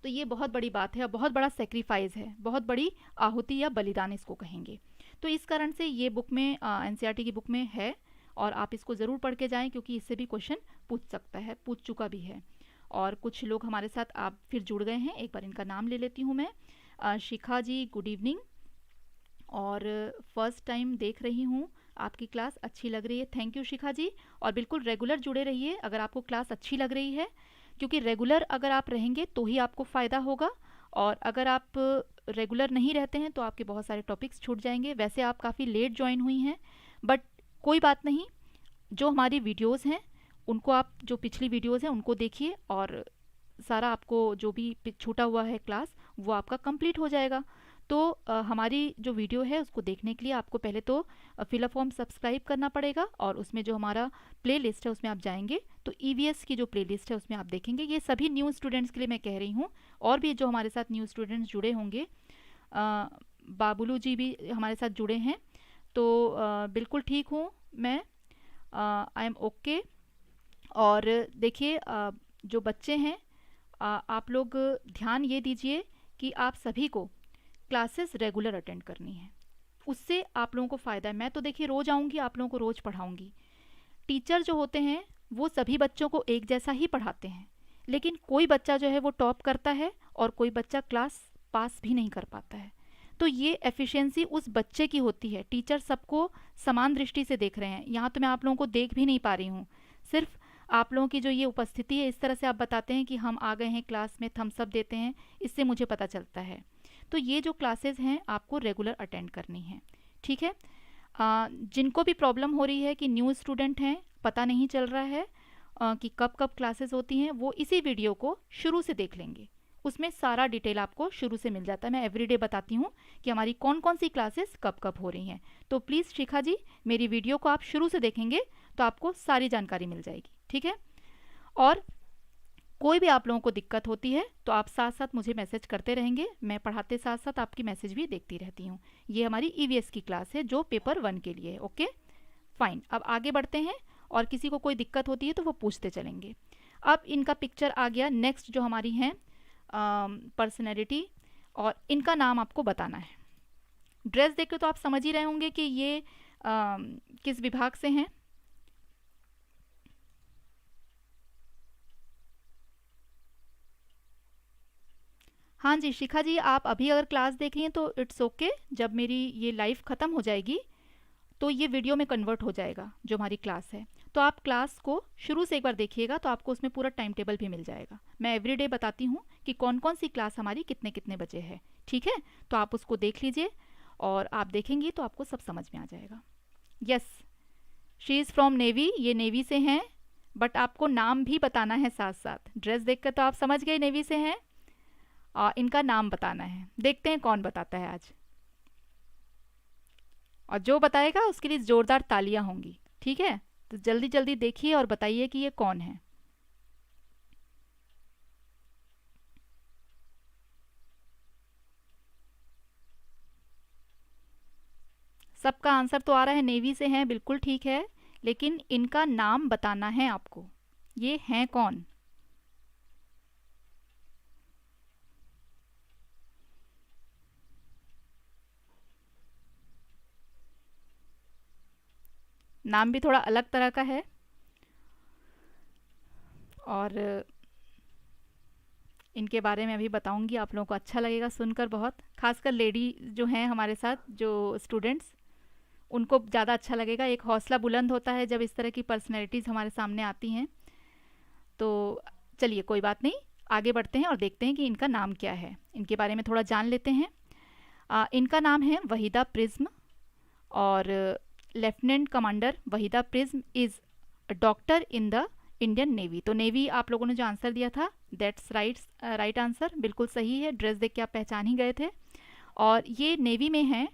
तो ये बहुत बड़ी बात है, बहुत बड़ा सेक्रीफाइस है, बहुत बड़ी आहुति या बलिदान इसको कहेंगे। तो इस कारण से ये बुक में एनसीईआरटी की बुक में है, और आप इसको ज़रूर पढ़ के जाएं, क्योंकि इससे भी क्वेश्चन पूछ सकता है, पूछ चुका भी है। और कुछ लोग हमारे साथ आप फिर जुड़ गए हैं, एक बार इनका नाम ले लेती हूँ मैं। शिखा जी गुड इवनिंग, और फर्स्ट टाइम देख रही हूँ, आपकी क्लास अच्छी लग रही है, थैंक यू शिखा जी। और बिल्कुल रेगुलर जुड़े रहिए अगर आपको क्लास अच्छी लग रही है, क्योंकि रेगुलर अगर आप रहेंगे तो ही आपको फ़ायदा होगा, और अगर आप रेगुलर नहीं रहते हैं तो आपके बहुत सारे टॉपिक्स छूट जाएंगे। वैसे आप काफ़ी लेट ज्वाइन हुई हैं, बट कोई बात नहीं, जो हमारी वीडियोस हैं उनको आप, जो पिछली वीडियोस हैं उनको देखिए, और सारा आपको जो भी छूटा हुआ है क्लास वो आपका कंप्लीट हो जाएगा। तो हमारी जो वीडियो है उसको देखने के लिए आपको पहले तो फिलअप फॉर्म सब्सक्राइब करना पड़ेगा, और उसमें जो हमारा प्लेलिस्ट है उसमें आप जाएंगे तो ईवीएस की जो प्लेलिस्ट है उसमें आप देखेंगे। ये सभी न्यू स्टूडेंट्स के लिए मैं कह रही हूँ, और भी जो हमारे साथ न्यू स्टूडेंट्स जुड़े होंगे, बाबुलू जी भी हमारे साथ जुड़े हैं, तो बिल्कुल ठीक हूँ मैं, आई एम ओके। और देखिए जो बच्चे हैं आप लोग ध्यान ये दीजिए कि आप सभी को क्लासेस रेगुलर अटेंड करनी है, उससे आप लोगों को फ़ायदा है। मैं तो देखिए रोज़ आऊँगी, आप लोगों को रोज़ पढ़ाऊँगी। टीचर जो होते हैं वो सभी बच्चों को एक जैसा ही पढ़ाते हैं, लेकिन कोई बच्चा जो है वो टॉप करता है और कोई बच्चा क्लास पास भी नहीं कर पाता है। तो ये एफिशिएंसी उस बच्चे की होती है। टीचर सबको समान दृष्टि से देख रहे हैं। यहाँ तो मैं आप लोगों को देख भी नहीं पा रही हूँ, सिर्फ आप लोगों की जो ये उपस्थिति है, इस तरह से आप बताते हैं कि हम आ गए हैं क्लास में, थम्स अप देते हैं, इससे मुझे पता चलता है। तो ये जो क्लासेस हैं आपको रेगुलर अटेंड करनी है, ठीक है। जिनको भी प्रॉब्लम हो रही है कि न्यू स्टूडेंट हैं, पता नहीं चल रहा है कि कब कब क्लासेस होती हैं, वो इसी वीडियो को शुरू से देख लेंगे। उसमें सारा डिटेल आपको शुरू से मिल जाता है। मैं एवरीडे बताती हूँ कि हमारी कौन कौन सी क्लासेस कब कब हो रही हैं। तो प्लीज़ शिखा जी, मेरी वीडियो को आप शुरू से देखेंगे तो आपको सारी जानकारी मिल जाएगी, ठीक है। और कोई भी आप लोगों को दिक्कत होती है तो आप साथ साथ मुझे मैसेज करते रहेंगे। मैं पढ़ाते साथ साथ आपकी मैसेज भी देखती रहती हूँ। ये हमारी ईवीएस की क्लास है जो पेपर 1 के लिए है। ओके फाइन, अब आगे बढ़ते हैं और किसी को कोई दिक्कत होती है तो वो पूछते चलेंगे। अब इनका पिक्चर आ गया। नेक्स्ट जो हमारी हैं पर्सनैलिटी, और इनका नाम आपको बताना है। ड्रेस देख के तो आप समझ ही रहे होंगे कि ये किस विभाग से हैं। हाँ जी शिखा जी, आप अभी अगर क्लास देख रही हैं तो इट्स ओके। जब मेरी ये लाइव ख़त्म हो जाएगी तो ये वीडियो में कन्वर्ट हो जाएगा जो हमारी क्लास है। तो आप क्लास को शुरू से एक बार देखिएगा तो आपको उसमें पूरा टाइम टेबल भी मिल जाएगा। मैं एवरीडे बताती हूँ कि कौन कौन सी क्लास हमारी कितने कितने बजे है, ठीक है। तो आप उसको देख लीजिए और आप देखेंगी तो आपको सब समझ में आ जाएगा। Yes, she is from navy, ये नेवी से हैं, बट आपको नाम भी बताना है साथ साथ। ड्रेस देख कर तो आप समझ गए नेवी से हैं, इनका नाम बताना है। देखते हैं कौन बताता है आज, और जो बताएगा उसके लिए ज़ोरदार तालियां होंगी, ठीक है। तो जल्दी जल्दी देखिए और बताइए कि ये कौन है। सबका आंसर तो आ रहा है, नेवी से हैं, बिल्कुल ठीक है, लेकिन इनका नाम बताना है आपको। ये हैं कौन? नाम भी थोड़ा अलग तरह का है और इनके बारे में अभी बताऊंगी, आप लोगों को अच्छा लगेगा सुनकर बहुत। खासकर लेडी जो हैं हमारे साथ, जो स्टूडेंट्स, उनको ज़्यादा अच्छा लगेगा। एक हौसला बुलंद होता है जब इस तरह की पर्सनैलिटीज़ हमारे सामने आती हैं। तो चलिए कोई बात नहीं, आगे बढ़ते हैं और देखते हैं कि इनका नाम क्या है। इनके बारे में थोड़ा जान लेते हैं। इनका नाम है वहीदा प्रिज्म, और lieutenant commander Waheeda prism is doctor in the Indian navy. तो नेवी आप लोगों ने जो आंसर दिया था, दैट्स राइट आंसर, बिल्कुल सही है। ड्रेस देख के आप पहचान ही गए थे। और ये नेवी में हैं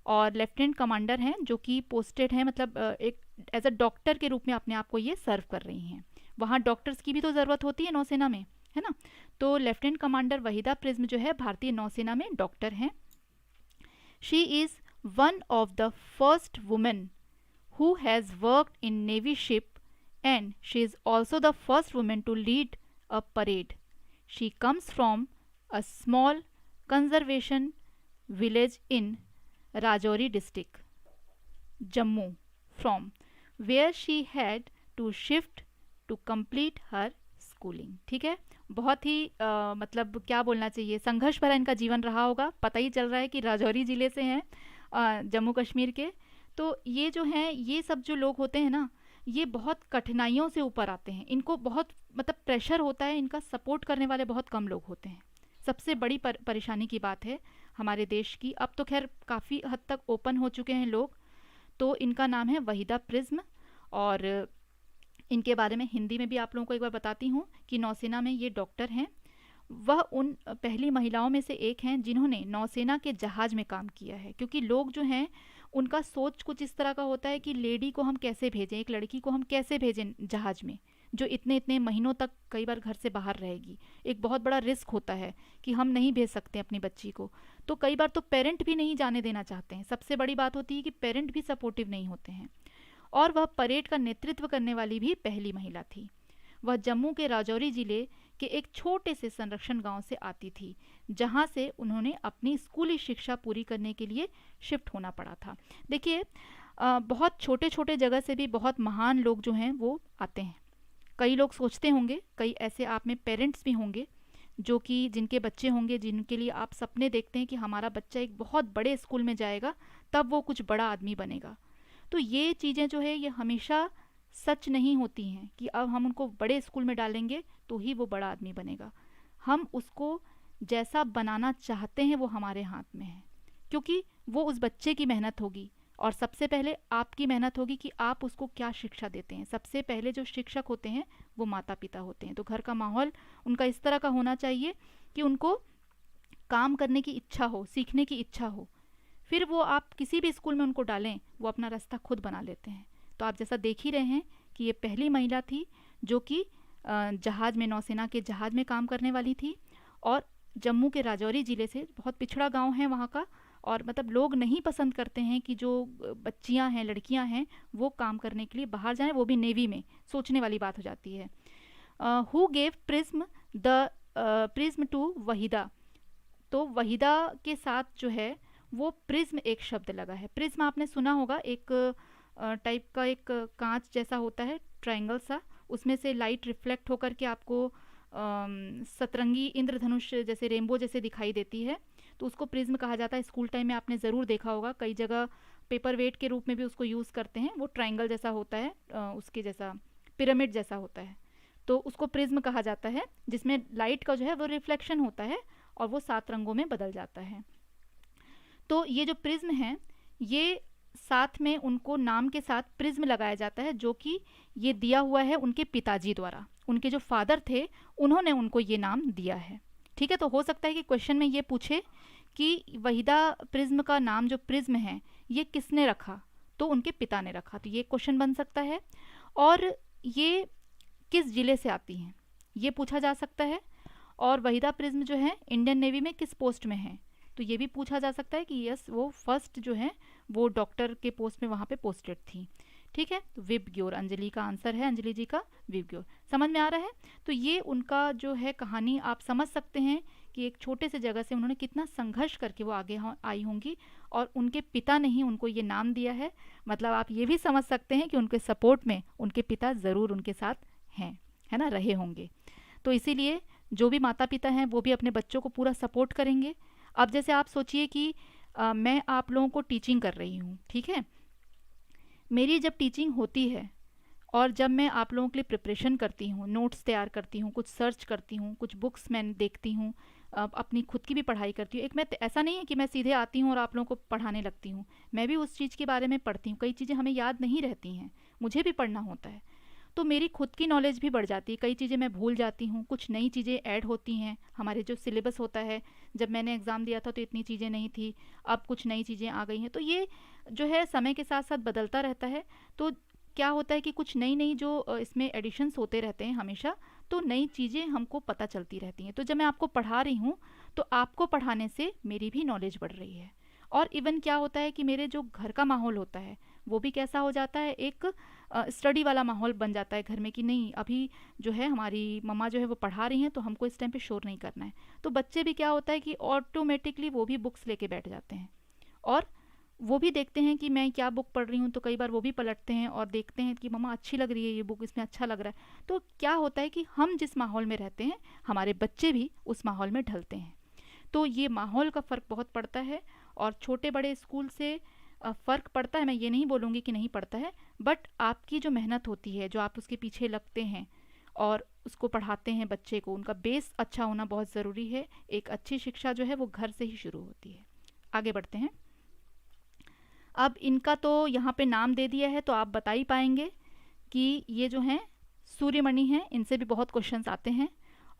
और लेफ्टिनेंट कमांडर हैं, जो कि पोस्टेड हैं, मतलब एक एज अ डॉक्टर के रूप में अपने आप को ये सर्व कर रही हैं। वहाँ डॉक्टर्स की भी तो ज़रूरत होती है नौसेना में, है ना। तो लेफ्टिनेंट कमांडर वहीदा प्रिज्म जो है भारतीय नौसेना में डॉक्टर हैं। She is one of the first women who has worked in Navy ship, and she is also the first woman to lead a parade. She comes from a small conservation village in Rajouri district, Jammu, from where she had to shift to complete her schooling. ठीक है, बहुत ही मतलब क्या बोलना चाहिए, संघर्ष भरा इनका जीवन रहा होगा। पता ही चल रहा है कि राजौरी ज़िले से हैं, जम्मू कश्मीर के। तो ये जो हैं, ये सब जो लोग होते हैं ना, ये बहुत कठिनाइयों से ऊपर आते हैं। इनको बहुत मतलब प्रेशर होता है, इनका सपोर्ट करने वाले बहुत कम लोग होते हैं। सबसे बड़ी परेशानी की बात है हमारे देश की। अब तो खैर काफ़ी हद तक ओपन हो चुके हैं लोग। तो इनका नाम है वहीदा प्रिज्म, और इनके बारे में हिंदी में भी आप लोगों को एक बार बताती हूँ कि नौसेना में ये डॉक्टर हैं। वह उन पहली महिलाओं में से एक हैं जिन्होंने नौसेना के जहाज़ में काम किया है। क्योंकि लोग जो हैं उनका सोच कुछ इस तरह का होता है कि लेडी को हम कैसे भेजें, एक लड़की को हम कैसे भेजें जहाज़ में, जो इतने इतने महीनों तक कई बार घर से बाहर रहेगी। एक बहुत बड़ा रिस्क होता है कि हम नहीं भेज सकते अपनी बच्ची को। तो कई बार तो पेरेंट भी नहीं जाने देना चाहते हैं। सबसे बड़ी बात होती है कि पेरेंट भी सपोर्टिव नहीं होते हैं। और वह परेड का नेतृत्व करने वाली भी पहली महिला थी। वह जम्मू के राजौरी ज़िले के एक छोटे से संरक्षण गांव से आती थी, जहां से उन्होंने अपनी स्कूली शिक्षा पूरी करने के लिए शिफ्ट होना पड़ा था। देखिए बहुत छोटे छोटे जगह से भी बहुत महान लोग जो हैं वो आते हैं। कई लोग सोचते होंगे, कई ऐसे आप में पेरेंट्स भी होंगे जो कि जिनके बच्चे होंगे, जिनके लिए आप सपने देखते हैं कि हमारा बच्चा एक बहुत बड़े स्कूल में जाएगा तब वो कुछ बड़ा आदमी बनेगा। तो ये चीज़ें जो है ये हमेशा सच नहीं होती हैं कि अब हम उनको बड़े स्कूल में डालेंगे तो ही वो बड़ा आदमी बनेगा। हम उसको जैसा बनाना चाहते हैं वो हमारे हाथ में है, क्योंकि वो उस बच्चे की मेहनत होगी और सबसे पहले आपकी मेहनत होगी कि आप उसको क्या शिक्षा देते हैं। सबसे पहले जो शिक्षक होते हैं वो माता पिता होते हैं। तो घर का माहौल उनका इस तरह का होना चाहिए कि उनको काम करने की इच्छा हो, सीखने की इच्छा हो। फिर वो आप किसी भी स्कूल में उनको डालें, वो अपना रास्ता खुद बना लेते हैं। तो आप जैसा देख ही रहे हैं कि ये पहली महिला थी जो कि जहाज़ में, नौसेना के जहाज़ में काम करने वाली थी और जम्मू के राजौरी ज़िले से, बहुत पिछड़ा गांव है वहाँ का, और मतलब लोग नहीं पसंद करते हैं कि जो बच्चियां हैं, लड़कियां हैं, वो काम करने के लिए बाहर जाएं, वो भी नेवी में। सोचने वाली बात हो जाती है। Who gave prism the prism to Waheeda. तो वहीदा के साथ जो है वो प्रिज्म एक शब्द लगा है। प्रिज्म आपने सुना होगा, एक टाइप का एक कांच जैसा होता है, ट्रायंगल सा, उसमें से लाइट रिफ्लेक्ट होकर के आपको सतरंगी इंद्रधनुष जैसे, रेनबो जैसे दिखाई देती है, तो उसको प्रिज्म कहा जाता है। स्कूल टाइम में आपने ज़रूर देखा होगा, कई जगह पेपर वेट के रूप में भी उसको यूज़ करते हैं। वो ट्रायंगल जैसा होता है, उसके जैसा पिरामिड जैसा होता है, तो उसको प्रिज्म कहा जाता है, जिसमें लाइट का जो है वो रिफ्लेक्शन होता है और वो 7 रंगों में बदल जाता है। तो ये जो प्रिज्म है, ये साथ में उनको नाम के साथ प्रिज्म लगाया जाता है, जो कि ये दिया हुआ है उनके पिताजी द्वारा। उनके जो फादर थे उन्होंने उनको ये नाम दिया है। ठीक है, तो हो सकता है कि क्वेश्चन में ये पूछे कि वहीदा प्रिज्म का नाम जो प्रिज्म है ये किसने रखा, तो उनके पिता ने रखा। तो ये क्वेश्चन बन सकता है। और ये किस ज़िले से आती हैं ये पूछा जा सकता है। और वहीदा प्रिज्म जो है इंडियन नेवी में किस पोस्ट में है, तो ये भी पूछा जा सकता है कि यस, वो फर्स्ट जो है वो डॉक्टर के पोस्ट में वहाँ पे पोस्टेड थी। ठीक है, तो विबग्योर अंजलि का आंसर है, अंजलि जी का विबग्योर। समझ में आ रहा है? तो ये उनका जो है कहानी, आप समझ सकते हैं कि एक छोटे से जगह से उन्होंने कितना संघर्ष करके वो आगे आई होंगी और उनके पिता ने ही उनको ये नाम दिया है। मतलब आप ये भी समझ सकते हैं कि उनके सपोर्ट में उनके पिता ज़रूर उनके साथ हैं, है ना, रहे होंगे। तो इसीलिए जो भी माता पिता हैं वो भी अपने बच्चों को पूरा सपोर्ट करेंगे। अब जैसे आप सोचिए कि मैं आप लोगों को टीचिंग कर रही हूँ, ठीक है, मेरी जब टीचिंग होती है और जब मैं आप लोगों के लिए प्रिपरेशन करती हूँ, नोट्स तैयार करती हूँ, कुछ सर्च करती हूँ, कुछ बुक्स मैं देखती हूँ, अपनी खुद की भी पढ़ाई करती हूँ। एक मैं ऐसा नहीं है कि मैं सीधे आती हूँ और आप लोगों को पढ़ाने लगती हूँ, मैं भी उस चीज़ के बारे में पढ़ती हूँ। कई चीज़ें हमें याद नहीं रहती हैं, मुझे भी पढ़ना होता है, तो मेरी खुद की नॉलेज भी बढ़ जाती है। कई चीज़ें मैं भूल जाती हूँ, कुछ नई चीज़ें ऐड होती हैं। हमारे जो सिलेबस होता है, जब मैंने एग्ज़ाम दिया था तो इतनी चीज़ें नहीं थी, अब कुछ नई चीज़ें आ गई हैं। तो ये जो है समय के साथ साथ बदलता रहता है। तो क्या होता है कि कुछ नई नई जो इसमें एडिशंस होते रहते हैं हमेशा, तो नई चीज़ें हमको पता चलती रहती हैं। तो जब मैं आपको पढ़ा रही हूँ तो आपको पढ़ाने से मेरी भी नॉलेज बढ़ रही है। और इवन क्या होता है कि मेरे जो घर का माहौल होता है वो भी कैसा हो जाता है, एक स्टडी वाला माहौल बन जाता है घर में कि नहीं, अभी जो है हमारी मम्मा जो है वो पढ़ा रही हैं तो हमको इस टाइम पे शोर नहीं करना है। तो बच्चे भी क्या होता है कि ऑटोमेटिकली वो भी बुक्स लेके बैठ जाते हैं और वो भी देखते हैं कि मैं क्या बुक पढ़ रही हूँ, तो कई बार वो भी पलटते हैं और देखते हैं कि मम्मा अच्छी लग रही है ये बुक, इसमें अच्छा लग रहा है। तो क्या होता है कि हम जिस माहौल में रहते हैं हमारे बच्चे भी उस माहौल में ढलते हैं। तो ये माहौल का फ़र्क बहुत पड़ता है और छोटे बड़े स्कूल से फ़र्क पड़ता है, मैं ये नहीं बोलूँगी कि नहीं पड़ता है, बट आपकी जो मेहनत होती है, जो आप उसके पीछे लगते हैं और उसको पढ़ाते हैं बच्चे को, उनका बेस अच्छा होना बहुत ज़रूरी है। एक अच्छी शिक्षा जो है वो घर से ही शुरू होती है। आगे बढ़ते हैं। अब इनका तो यहाँ पे नाम दे दिया है, तो आप बता ही पाएंगे कि ये जो हैं सूर्यमणि हैं। इनसे भी बहुत क्वेश्चंस आते हैं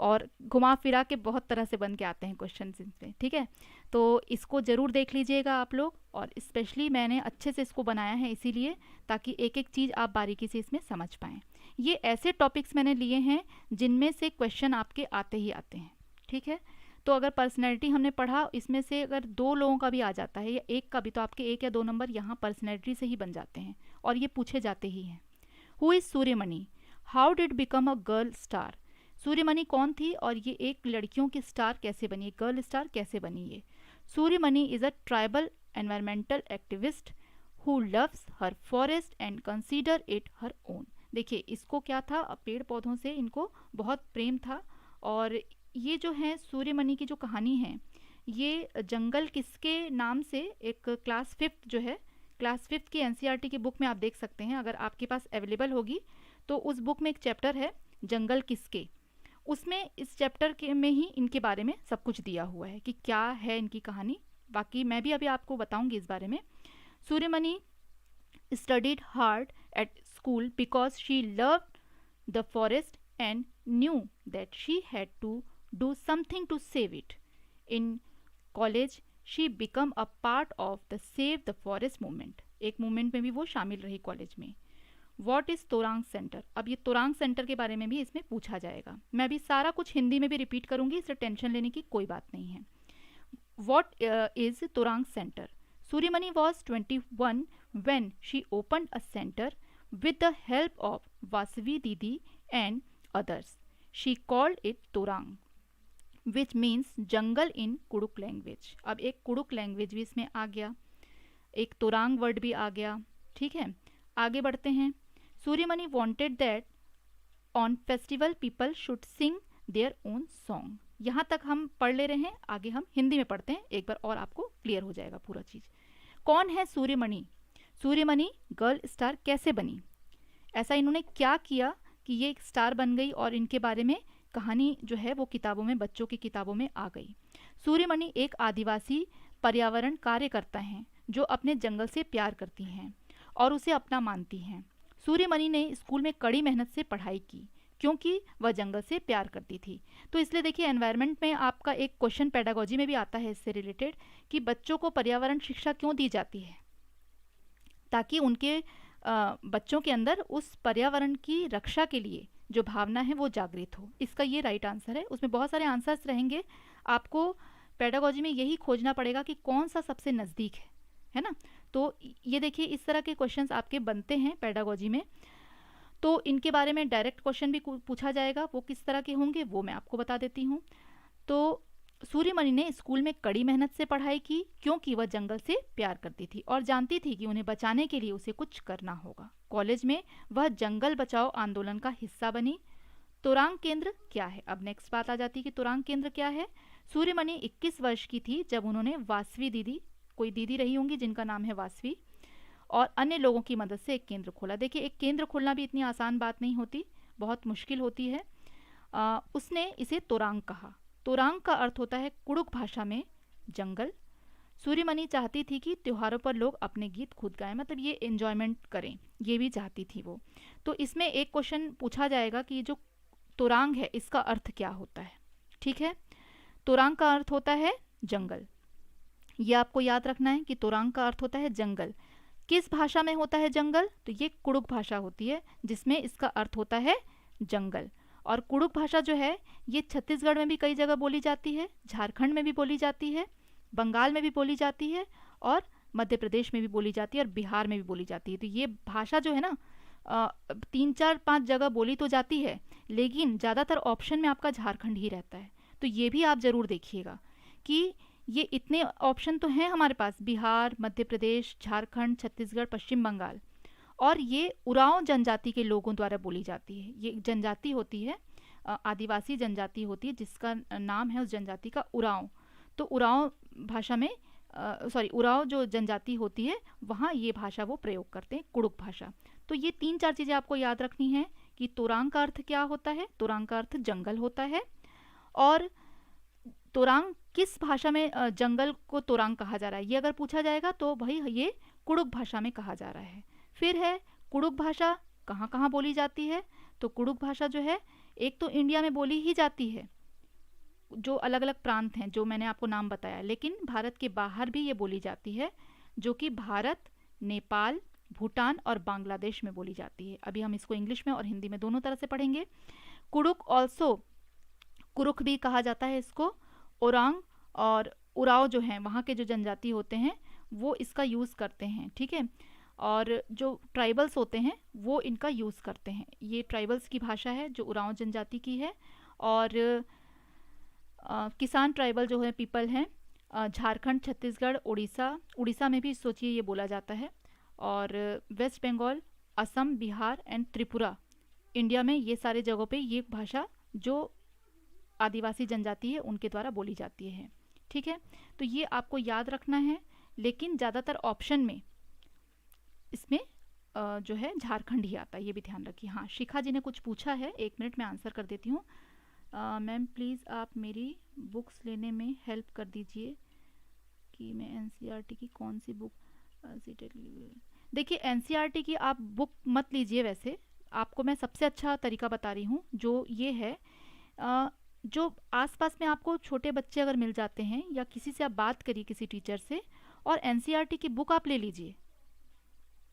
और घुमा फिरा के बहुत तरह से बन के आते हैं क्वेश्चन इनसे, ठीक है। तो इसको ज़रूर देख लीजिएगा आप लोग, और स्पेशली मैंने अच्छे से इसको बनाया है इसीलिए, ताकि एक एक चीज़ आप बारीकी से इसमें समझ पाएँ। ये ऐसे टॉपिक्स मैंने लिए हैं जिनमें से क्वेश्चन आपके आते ही आते हैं, ठीक है। तो अगर पर्सनैलिटी हमने पढ़ा, इसमें से अगर 2 लोगों का भी आ जाता है या एक का भी, तो आपके 1 या 2 नंबर यहाँ पर्सनैलिटी से ही बन जाते हैं और ये पूछे जाते ही हैं। Who is Suryamani? How did become a girl star? Suryamani कौन थी और ये एक लड़कियों की स्टार कैसे बनी, गर्ल स्टार कैसे बनी ये? Suryamani is a tribal environmental activist who loves her forest and consider it her own. देखिए इसको क्या था, पेड़ पौधों से इनको बहुत प्रेम था। और ये जो है सूर्यमणि की जो कहानी है, ये जंगल किसके नाम से एक क्लास फिफ्थ जो है, क्लास फिफ्थ की एनसीईआरटी की बुक में आप देख सकते हैं, अगर आपके पास अवेलेबल होगी तो उस बुक में एक चैप्टर है जंगल किसके, उसमें इस चैप्टर के में ही इनके बारे में सब कुछ दिया हुआ है कि क्या है इनकी कहानी। बाकी मैं भी अभी आपको बताऊंगी इस बारे में। Suryamani studied hard at school because she loved the forest and knew that she had to do something to save it. In college, she became a part of the Save the Forest movement. एक movement में भी वो शामिल रही college में। What is Torang centre, अब ये तोरांग centre के बारे में भी इसमें पूछा जाएगा। मैं भी सारा कुछ हिंदी में भी रिपीट करूंगी, इससे टेंशन लेने की कोई बात नहीं है। What is Torang centre? Suryamanee was 21 when she opened a center with the help of Vasavi Didi and others. She called it Torang, which means jungle in Kuduk language. अब एक कुडुक लैंग्वेज भी इसमें आ गया, एक तोरांग वर्ड भी आ गया। ठीक है, आगे बढ़ते हैं। Suryamani wanted that on festival people should sing their own song. यहाँ तक हम पढ़ ले रहे हैं, आगे हम हिंदी में पढ़ते हैं एक बार और आपको क्लियर हो जाएगा पूरा चीज़। कौन है सूर्यमणि? सूर्यमणि गर्ल स्टार कैसे बनी, ऐसा इन्होंने क्या किया कि ये एक स्टार बन गई और इनके बारे में कहानी जो है वो किताबों में, बच्चों की किताबों में आ गई। सूर्यमणि एक आदिवासी पर्यावरण कार्यकर्ता हैं जो अपने जंगल से प्यार करती हैं और उसे अपना मानती हैं। सूर्यमणि ने स्कूल में कड़ी मेहनत से पढ़ाई की क्योंकि वह जंगल से प्यार करती थी। तो इसलिए देखिए एनवायरनमेंट में आपका एक क्वेश्चन पेडागोजी में भी आता है इससे रिलेटेड कि बच्चों को पर्यावरण शिक्षा क्यों दी जाती है, ताकि उनके बच्चों के अंदर उस पर्यावरण की रक्षा के लिए जो भावना है वो जागृत हो। इसका ये राइट आंसर है। उसमें बहुत सारे आंसर्स रहेंगे, आपको पेडागोजी में यही खोजना पड़ेगा कि कौन सा सबसे नज़दीक है ना। तो ये देखिए इस तरह के क्वेश्चंस आपके बनते हैं पेडागोजी में। तो इनके बारे में डायरेक्ट क्वेश्चन भी पूछा जाएगा, वो किस तरह के होंगे वो मैं आपको बता देती हूँ। तो सूर्यमणि ने स्कूल में कड़ी मेहनत से पढ़ाई की क्योंकि वह जंगल से प्यार करती थी और जानती थी कि उन्हें बचाने के लिए उसे कुछ करना होगा। कॉलेज में वह जंगल बचाओ आंदोलन का हिस्सा बनी। तोरांग केंद्र क्या है? अब नेक्स्ट बात आ जाती है कि तोरांग केंद्र क्या है। सूर्यमणि 21 वर्ष की थी जब उन्होंने वासवी दीदी, कोई दीदी रही होंगी जिनका नाम है वासवी, और अन्य लोगों की मदद से एक केंद्र खोला। देखिए एक केंद्र खोलना भी इतनी आसान बात नहीं होती, बहुत मुश्किल होती है। उसने इसे तोरांग कहा। तोरांग का अर्थ होता है कुडुक भाषा में जंगल। सूर्यमणि चाहती थी कि त्योहारों पर लोग अपने गीत खुद गाएं, मतलब ये एंजॉयमेंट करें, ये भी चाहती थी वो। तो इसमें एक क्वेश्चन पूछा जाएगा कि जो तोरांग है इसका अर्थ क्या होता है। ठीक है, तोरांग का अर्थ होता है जंगल, ये आपको याद रखना है कि तोरांग का अर्थ होता है जंगल। किस भाषा में होता है जंगल? तो ये कुडुक भाषा होती है जिसमें इसका अर्थ होता है जंगल। और कुडुक भाषा जो है ये छत्तीसगढ़ में भी कई जगह बोली जाती है, झारखंड में भी बोली जाती है, बंगाल में भी बोली जाती है और मध्य प्रदेश में भी बोली जाती है और बिहार में भी बोली जाती है। तो ये भाषा जो है ना 3-4-5 जगह बोली तो जाती है, लेकिन ज़्यादातर ऑप्शन में आपका झारखंड ही रहता है। तो ये भी आप ज़रूर देखिएगा कि ये इतने ऑप्शन तो हैं हमारे पास, बिहार, मध्य प्रदेश, झारखंड, छत्तीसगढ़, पश्चिम बंगाल, और ये उरांव जनजाति के लोगों द्वारा बोली जाती है। ये जनजाति होती है, आदिवासी जनजाति होती है जिसका नाम है उस जनजाति का उरांव। तो उरांव भाषा में उरांव जो जनजाति होती है वहाँ ये भाषा वो प्रयोग करते हैं, कुडुक भाषा। तो ये 3-4 चीज़ें आपको याद रखनी है कि तोरांग का अर्थ क्या होता है। तोरांग का अर्थ जंगल होता है, और तोरांग किस भाषा में जंगल को तोरांग कहा जा रहा है ये अगर पूछा जाएगा तो भाई ये कुडुक भाषा में कहा जा रहा है। फिर है कुडुक भाषा कहाँ कहाँ बोली जाती है। तो कुडुक भाषा जो है एक तो इंडिया में बोली ही जाती है, जो अलग अलग प्रांत हैं जो मैंने आपको नाम बताया, लेकिन भारत के बाहर भी ये बोली जाती है, जो कि भारत, नेपाल, भूटान और बांग्लादेश में बोली जाती है। अभी हम इसको इंग्लिश में और हिंदी में दोनों तरह से पढ़ेंगे। कुडुक ऑल्सो, कुरुख भी कहा जाता है इसको। ओरांग और उराव जो हैं वहाँ के जो जनजाति होते हैं वो इसका यूज़ करते हैं। ठीक है, और जो ट्राइबल्स होते हैं वो इनका यूज़ करते हैं। ये ट्राइबल्स की भाषा है जो उरांव जनजाति की है। और किसान ट्राइबल जो है पीपल हैं झारखंड, छत्तीसगढ़, उड़ीसा में भी सोचिए ये बोला जाता है। और West Bengal, Assam, Bihar and Tripura India में ये सारे जगहों पे ये भाषा जो आदिवासी जनजाति है उनके द्वारा बोली जाती है। ठीक है, तो ये आपको याद रखना है, लेकिन ज़्यादातर ऑप्शन में इसमें जो है झारखंड ही आता है, ये भी ध्यान रखिए। हाँ, शिखा जी ने कुछ पूछा है, 1 मिनट में आंसर कर देती हूँ। मैम प्लीज़ आप मेरी बुक्स लेने में हेल्प कर दीजिए कि मैं एनसीईआरटी की कौन सी बुक देखिए, एनसीईआरटी की आप बुक मत लीजिए। वैसे आपको मैं सबसे अच्छा तरीका बता रही हूँ, जो ये है जो आसपास में आपको छोटे बच्चे अगर मिल जाते हैं या किसी से आप बात करिए किसी टीचर से, और एनसीईआरटी की बुक आप ले लीजिए।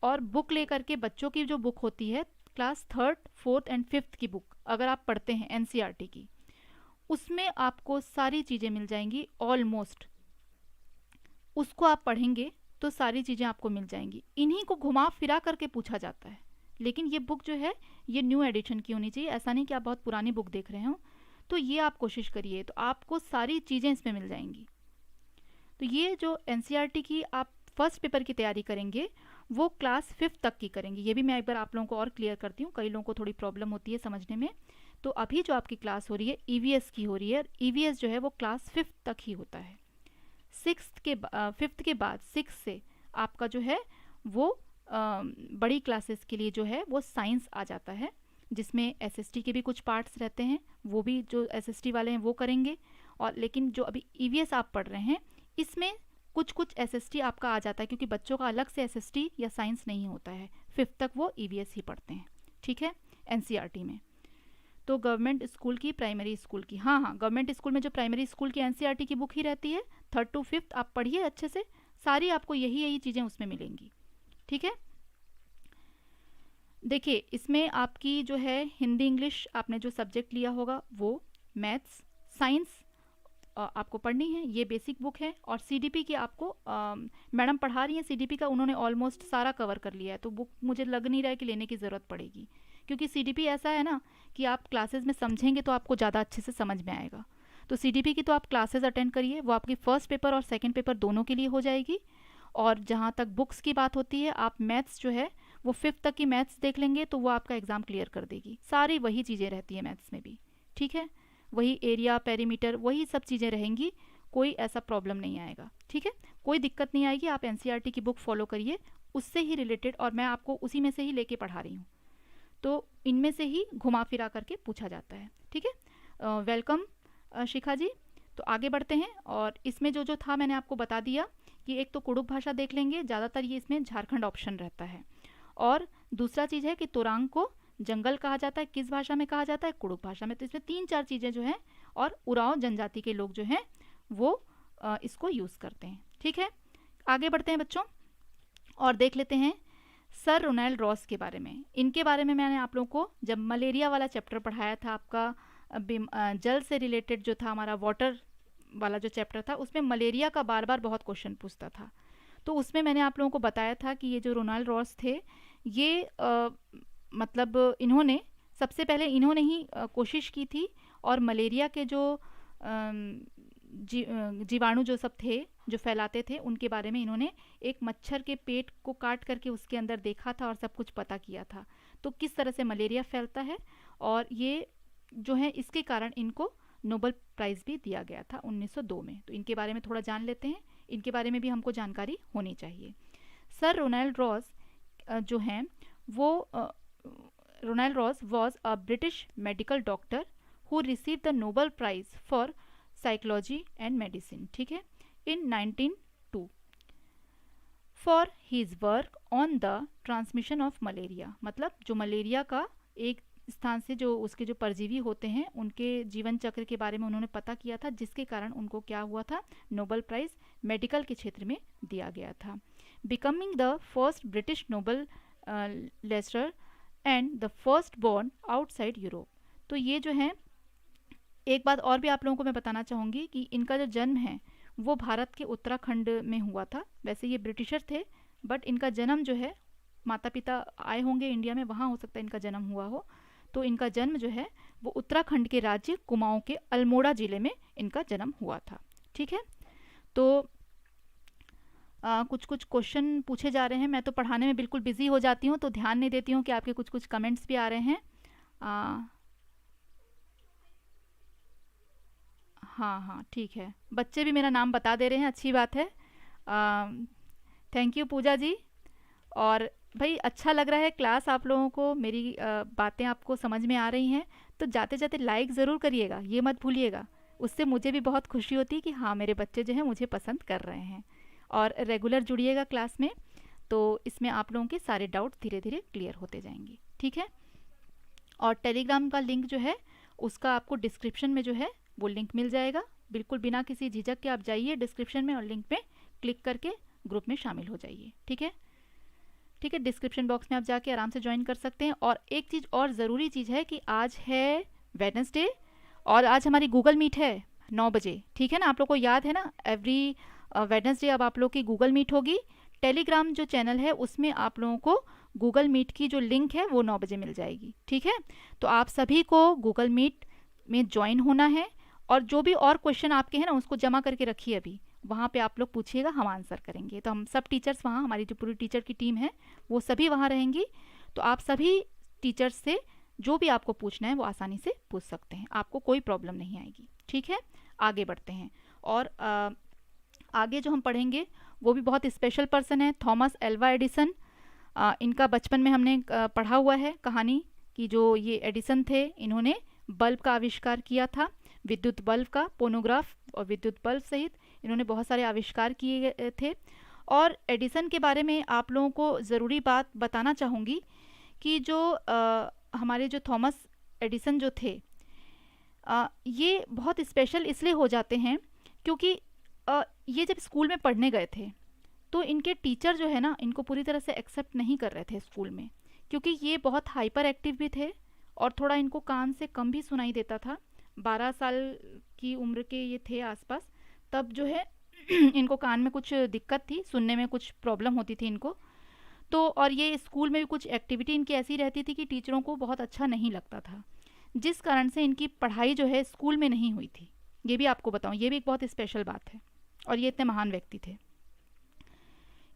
और बुक ले करके बच्चों की जो बुक होती है class 3rd, 4th and 5th की बुक अगर आप पढ़ते हैं एनसीईआरटी की, उसमें आपको सारी चीज़ें मिल जाएंगी ऑलमोस्ट। उसको आप पढ़ेंगे तो सारी चीज़ें आपको मिल जाएंगी। इन्हीं को घुमा फिरा करके पूछा जाता है। लेकिन ये बुक जो है ये न्यू एडिशन की होनी चाहिए, ऐसा नहीं कि आप बहुत पुरानी बुक देख रहे हो। तो ये आप कोशिश करिए, तो आपको सारी चीज़ें इसमें मिल जाएंगी। तो ये जो एनसीईआरटी की आप फर्स्ट पेपर की तैयारी करेंगे वो क्लास 5th तक की करेंगे। ये भी मैं एक बार आप लोगों को और क्लियर करती हूँ, कई लोगों को थोड़ी प्रॉब्लम होती है समझने में। तो अभी जो आपकी क्लास हो रही है ईवीएस की हो रही है, ईवीएस जो है वो क्लास 5th तक ही होता है। 5th के बाद 6 से आपका जो है वो बड़ी क्लासेस के लिए जो है वो साइंस आ जाता है, जिसमें एसएसटी के भी कुछ पार्ट्स रहते हैं, वो भी जो एसएसटी वाले हैं वो करेंगे। और लेकिन जो अभी ईवीएस आप पढ़ रहे हैं इसमें कुछ कुछ एसएसटी आपका आ जाता है, क्योंकि बच्चों का अलग से एसएसटी या साइंस नहीं होता है। 5th तक वो ईवीएस ही पढ़ते हैं। ठीक है, एनसीईआरटी में। तो गवर्नमेंट स्कूल की, प्राइमरी स्कूल की, हाँ, गवर्नमेंट स्कूल में जो प्राइमरी स्कूल की एनसीईआरटी की बुक ही रहती है 3rd to 5th। आप पढ़िए अच्छे से, सारी आपको यही चीज़ें उसमें मिलेंगी। ठीक है, देखिए इसमें आपकी जो है हिंदी इंग्लिश आपने जो सब्जेक्ट लिया होगा वो, मैथ्स, साइंस आपको पढ़नी है, ये बेसिक बुक है। और सीडीपी की आपको मैडम पढ़ा रही हैं सीडीपी का, उन्होंने ऑलमोस्ट सारा कवर कर लिया है, तो बुक मुझे लग नहीं रहा है कि लेने की ज़रूरत पड़ेगी, क्योंकि सीडीपी ऐसा है ना कि आप क्लासेस में समझेंगे तो आपको ज़्यादा अच्छे से समझ में आएगा। तो सीडीपी की तो आप क्लासेस अटेंड करिए, वो आपकी फर्स्ट पेपर और सेकेंड पेपर दोनों के लिए हो जाएगी। और जहाँ तक बुक्स की बात होती है, आप मैथ्स जो है वो 5th तक की मैथ्स देख लेंगे तो वो आपका एग्ज़ाम क्लियर कर देगी। सारी वही चीज़ें रहती है मैथ्स में भी। ठीक है, वही एरिया, पेरीमीटर, वही सब चीज़ें रहेंगी, कोई ऐसा प्रॉब्लम नहीं आएगा। ठीक है, कोई दिक्कत नहीं आएगी। आप एनसीईआरटी की बुक फॉलो करिए, उससे ही रिलेटेड, और मैं आपको उसी में से ही लेके पढ़ा रही हूँ, तो इनमें से ही घुमा फिरा करके पूछा जाता है। ठीक है, वेलकम शिखा जी। तो आगे बढ़ते हैं, और इसमें जो जो था मैंने आपको बता दिया कि एक तो कुडुख भाषा देख लेंगे, ज़्यादातर ये इसमें झारखंड ऑप्शन रहता है। और दूसरा चीज़ है कि तोरांग को जंगल कहा जाता है, किस भाषा में कहा जाता है, कुडुख भाषा में। तो इसमें 3-4 चीज़ें जो हैं, और उरांव जनजाति के लोग जो हैं वो इसको यूज़ करते हैं। ठीक है, आगे बढ़ते हैं बच्चों और देख लेते हैं सर रोनाल्ड रॉस के बारे में। इनके बारे में मैंने आप लोगों को जब मलेरिया वाला चैप्टर पढ़ाया था, आपका जल से रिलेटेड जो था हमारा वाटर वाला जो चैप्टर था, उसमें मलेरिया का बार बार बहुत क्वेश्चन पूछता था। तो उसमें मैंने आप लोगों को बताया था कि ये जो रोनाल्ड रॉस थे, ये मतलब इन्होंने सबसे पहले इन्होंने ही कोशिश की थी, और मलेरिया के जो जीवाणु जो सब थे जो फैलाते थे, उनके बारे में इन्होंने एक मच्छर के पेट को काट करके उसके अंदर देखा था और सब कुछ पता किया था, तो किस तरह से मलेरिया फैलता है। और ये जो है इसके कारण इनको नोबेल प्राइज़ भी दिया गया था 1902 में। तो इनके बारे में थोड़ा जान लेते हैं, इनके बारे में भी हमको जानकारी होनी चाहिए। सर रोनाल्ड रॉस जो हैं वो Ronald Ross was a British medical doctor who receive the Nobel prize for psychology and medicine. ठीक है, in 1902 for his work on the transmission of malaria. मतलब जो मलेरिया का एक स्थान से जो उसके जो परजीवी होते हैं उनके जीवन चक्र के बारे में उन्होंने पता किया था, जिसके कारण उनको क्या हुआ था, नोबेल प्राइज़ मेडिकल के क्षेत्र में दिया गया था। Becoming the first British Nobel लेसर and the first born outside Europe. तो ये जो है, एक बात और भी आप लोगों को मैं बताना चाहूँगी कि इनका जो जन्म है वो भारत के उत्तराखंड में हुआ था। वैसे ये ब्रिटिशर थे, बट इनका जन्म जो है, माता पिता आए होंगे इंडिया में, वहाँ हो सकता है इनका जन्म हुआ हो। तो इनका जन्म जो है वो उत्तराखंड के राज्य कुमाऊं के अल्मोड़ा ज़िले में इनका जन्म हुआ था। ठीक है, तो कुछ कुछ क्वेश्चन पूछे जा रहे हैं। मैं तो पढ़ाने में बिल्कुल बिजी हो जाती हूँ, तो ध्यान नहीं देती हूँ कि आपके कुछ कुछ कमेंट्स भी आ रहे हैं। आ, हाँ हाँ ठीक है, बच्चे भी मेरा नाम बता दे रहे हैं, अच्छी बात है। थैंक यू पूजा जी। और भाई अच्छा लग रहा है क्लास आप लोगों को, मेरी बातें आपको समझ में आ रही हैं। तो जाते जाते लाइक ज़रूर करिएगा, ये मत भूलिएगा। उससे मुझे भी बहुत खुशी होती है कि हाँ मेरे बच्चे जो हैं मुझे पसंद कर रहे हैं। और रेगुलर जुड़िएगा क्लास में, तो इसमें आप लोगों के सारे डाउट धीरे धीरे क्लियर होते जाएंगे, ठीक है। और टेलीग्राम का लिंक जो है उसका आपको डिस्क्रिप्शन में जो है वो लिंक मिल जाएगा। बिल्कुल बिना किसी झिझक के आप जाइए डिस्क्रिप्शन में और लिंक पे क्लिक करके ग्रुप में शामिल हो जाइए, ठीक है। ठीक है, डिस्क्रिप्शन बॉक्स में आप जाके आराम से ज्वाइन कर सकते हैं। और एक चीज़ और ज़रूरी चीज़ है कि आज है वेडनेसडे और आज हमारी गूगल मीट है 9 बजे, ठीक है ना। आप लोग को याद है ना, एवरी वेडनेसडे अब आप लोग की गूगल मीट होगी। टेलीग्राम जो चैनल है उसमें आप लोगों को गूगल मीट की जो लिंक है वो 9 बजे मिल जाएगी, ठीक है। तो आप सभी को गूगल मीट में ज्वाइन होना है। और जो भी और क्वेश्चन आपके हैं ना उसको जमा करके रखिए, अभी वहाँ पे आप लोग पूछिएगा, हम आंसर करेंगे। तो हम सब टीचर्स वहाँ, हमारी जो पूरी टीचर की टीम है वो सभी वहाँ रहेंगी। तो आप सभी टीचर्स से जो भी आपको पूछना है वो आसानी से पूछ सकते हैं, आपको कोई प्रॉब्लम नहीं आएगी, ठीक है। आगे बढ़ते हैं। और आगे जो हम पढ़ेंगे वो भी बहुत स्पेशल पर्सन है, थॉमस एल्वा एडिसन। इनका बचपन में हमने पढ़ा हुआ है कहानी कि जो ये एडिसन थे इन्होंने बल्ब का आविष्कार किया था, विद्युत बल्ब का, फोनोग्राफ और विद्युत बल्ब सहित इन्होंने बहुत सारे आविष्कार किए थे। और एडिसन के बारे में आप लोगों को ज़रूरी बात बताना चाहूँगी कि जो हमारे जो थॉमस एडिसन जो थे, ये बहुत स्पेशल इसलिए हो जाते हैं क्योंकि ये जब स्कूल में पढ़ने गए थे तो इनके टीचर जो है ना इनको पूरी तरह से एक्सेप्ट नहीं कर रहे थे स्कूल में, क्योंकि ये बहुत हाइपर एक्टिव भी थे और थोड़ा इनको कान से कम भी सुनाई देता था। 12 साल की उम्र के ये थे आसपास, तब जो है इनको कान में कुछ दिक्कत थी, सुनने में कुछ प्रॉब्लम होती थी इनको। तो और ये स्कूल में भी कुछ एक्टिविटी इनकी ऐसी रहती थी कि टीचरों को बहुत अच्छा नहीं लगता था, जिस कारण से इनकी पढ़ाई जो है स्कूल में नहीं हुई थी। ये भी आपको बताऊं, ये भी एक बहुत स्पेशल बात है। और ये इतने महान व्यक्ति थे।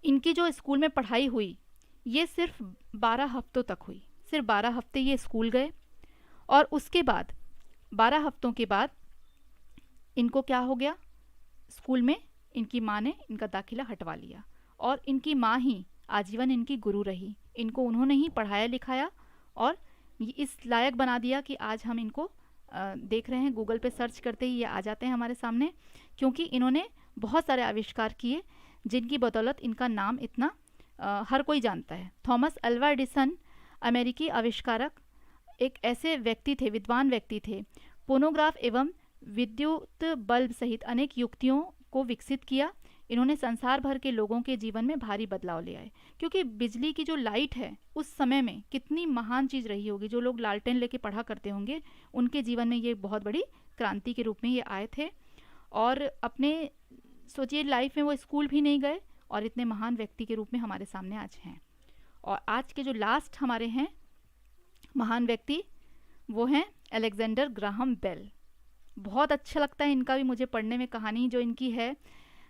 इनकी जो स्कूल में पढ़ाई हुई ये सिर्फ 12 हफ्तों तक हुई, सिर्फ 12 हफ्ते ये स्कूल गए। और उसके बाद 12 हफ्तों के बाद इनको क्या हो गया, स्कूल में इनकी माँ ने इनका दाखिला हटवा लिया। और इनकी माँ ही आजीवन इनकी गुरु रही, इनको उन्होंने ही पढ़ाया लिखाया और इस लायक बना दिया कि आज हम इनको देख रहे हैं, गूगल पे सर्च करते ही ये आ जाते हैं हमारे सामने, क्योंकि इन्होंने बहुत सारे आविष्कार किए जिनकी बदौलत इनका नाम इतना हर कोई जानता है। थॉमस अल्वा एडिसन अमेरिकी आविष्कारक एक ऐसे व्यक्ति थे, विद्वान व्यक्ति थे। फोनोग्राफ एवं विद्युत बल्ब सहित अनेक युक्तियों को विकसित किया। इन्होंने संसार भर के लोगों के जीवन में भारी बदलाव ले आए, क्योंकि बिजली की जो लाइट है उस समय में कितनी महान चीज़ रही होगी। जो लोग लालटेन लेके पढ़ा करते होंगे उनके जीवन में ये बहुत बड़ी क्रांति के रूप में ये आए थे। और अपने सोचिए लाइफ में वो स्कूल भी नहीं गए और इतने महान व्यक्ति के रूप में हमारे सामने आज हैं। और आज के जो लास्ट हमारे हैं महान व्यक्ति वो हैं अलेक्जेंडर ग्राहम बेल। बहुत अच्छा लगता है इनका भी मुझे पढ़ने में, कहानी जो इनकी है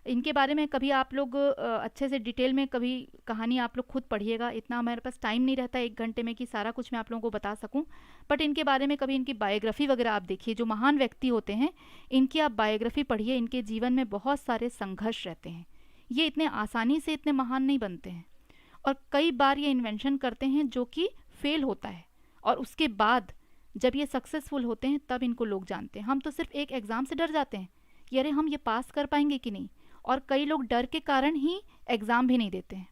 इनके बारे में कभी आप लोग अच्छे से डिटेल में कभी कहानी आप लोग खुद पढ़िएगा। इतना हमारे पास टाइम नहीं रहता 1 घंटे में कि सारा कुछ मैं आप लोगों को बता सकूं, बट इनके बारे में कभी इनकी बायोग्राफी वगैरह आप देखिए। जो महान व्यक्ति होते हैं इनकी आप बायोग्राफी पढ़िए, इनके जीवन में बहुत सारे संघर्ष रहते हैं। ये इतने आसानी से इतने महान नहीं बनते हैं और कई बार ये इन्वेंशन करते हैं जो कि फेल होता है और उसके बाद जब ये सक्सेसफुल होते हैं तब इनको लोग जानते हैं। हम तो सिर्फ एक एग्ज़ाम से डर जाते हैं कि अरे हम ये पास कर पाएंगे कि नहीं, और कई लोग डर के कारण ही एग्ज़ाम भी नहीं देते हैं।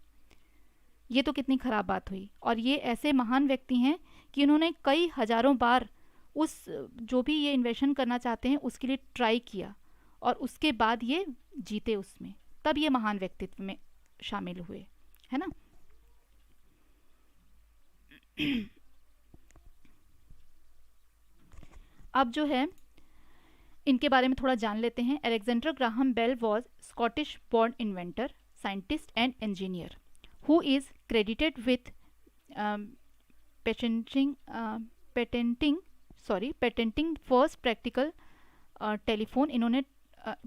ये तो कितनी ख़राब बात हुई। और ये ऐसे महान व्यक्ति हैं कि उन्होंने कई हज़ारों बार उस जो भी ये इन्वेंशन करना चाहते हैं उसके लिए ट्राई किया और उसके बाद ये जीते उसमें, तब ये महान व्यक्तित्व में शामिल हुए, है ना। अब जो है इनके बारे में थोड़ा जान लेते हैं। Alexander Graham Bell was Scottish born inventor, scientist and engineer who is credited with patenting first practical telephone. इन्होंने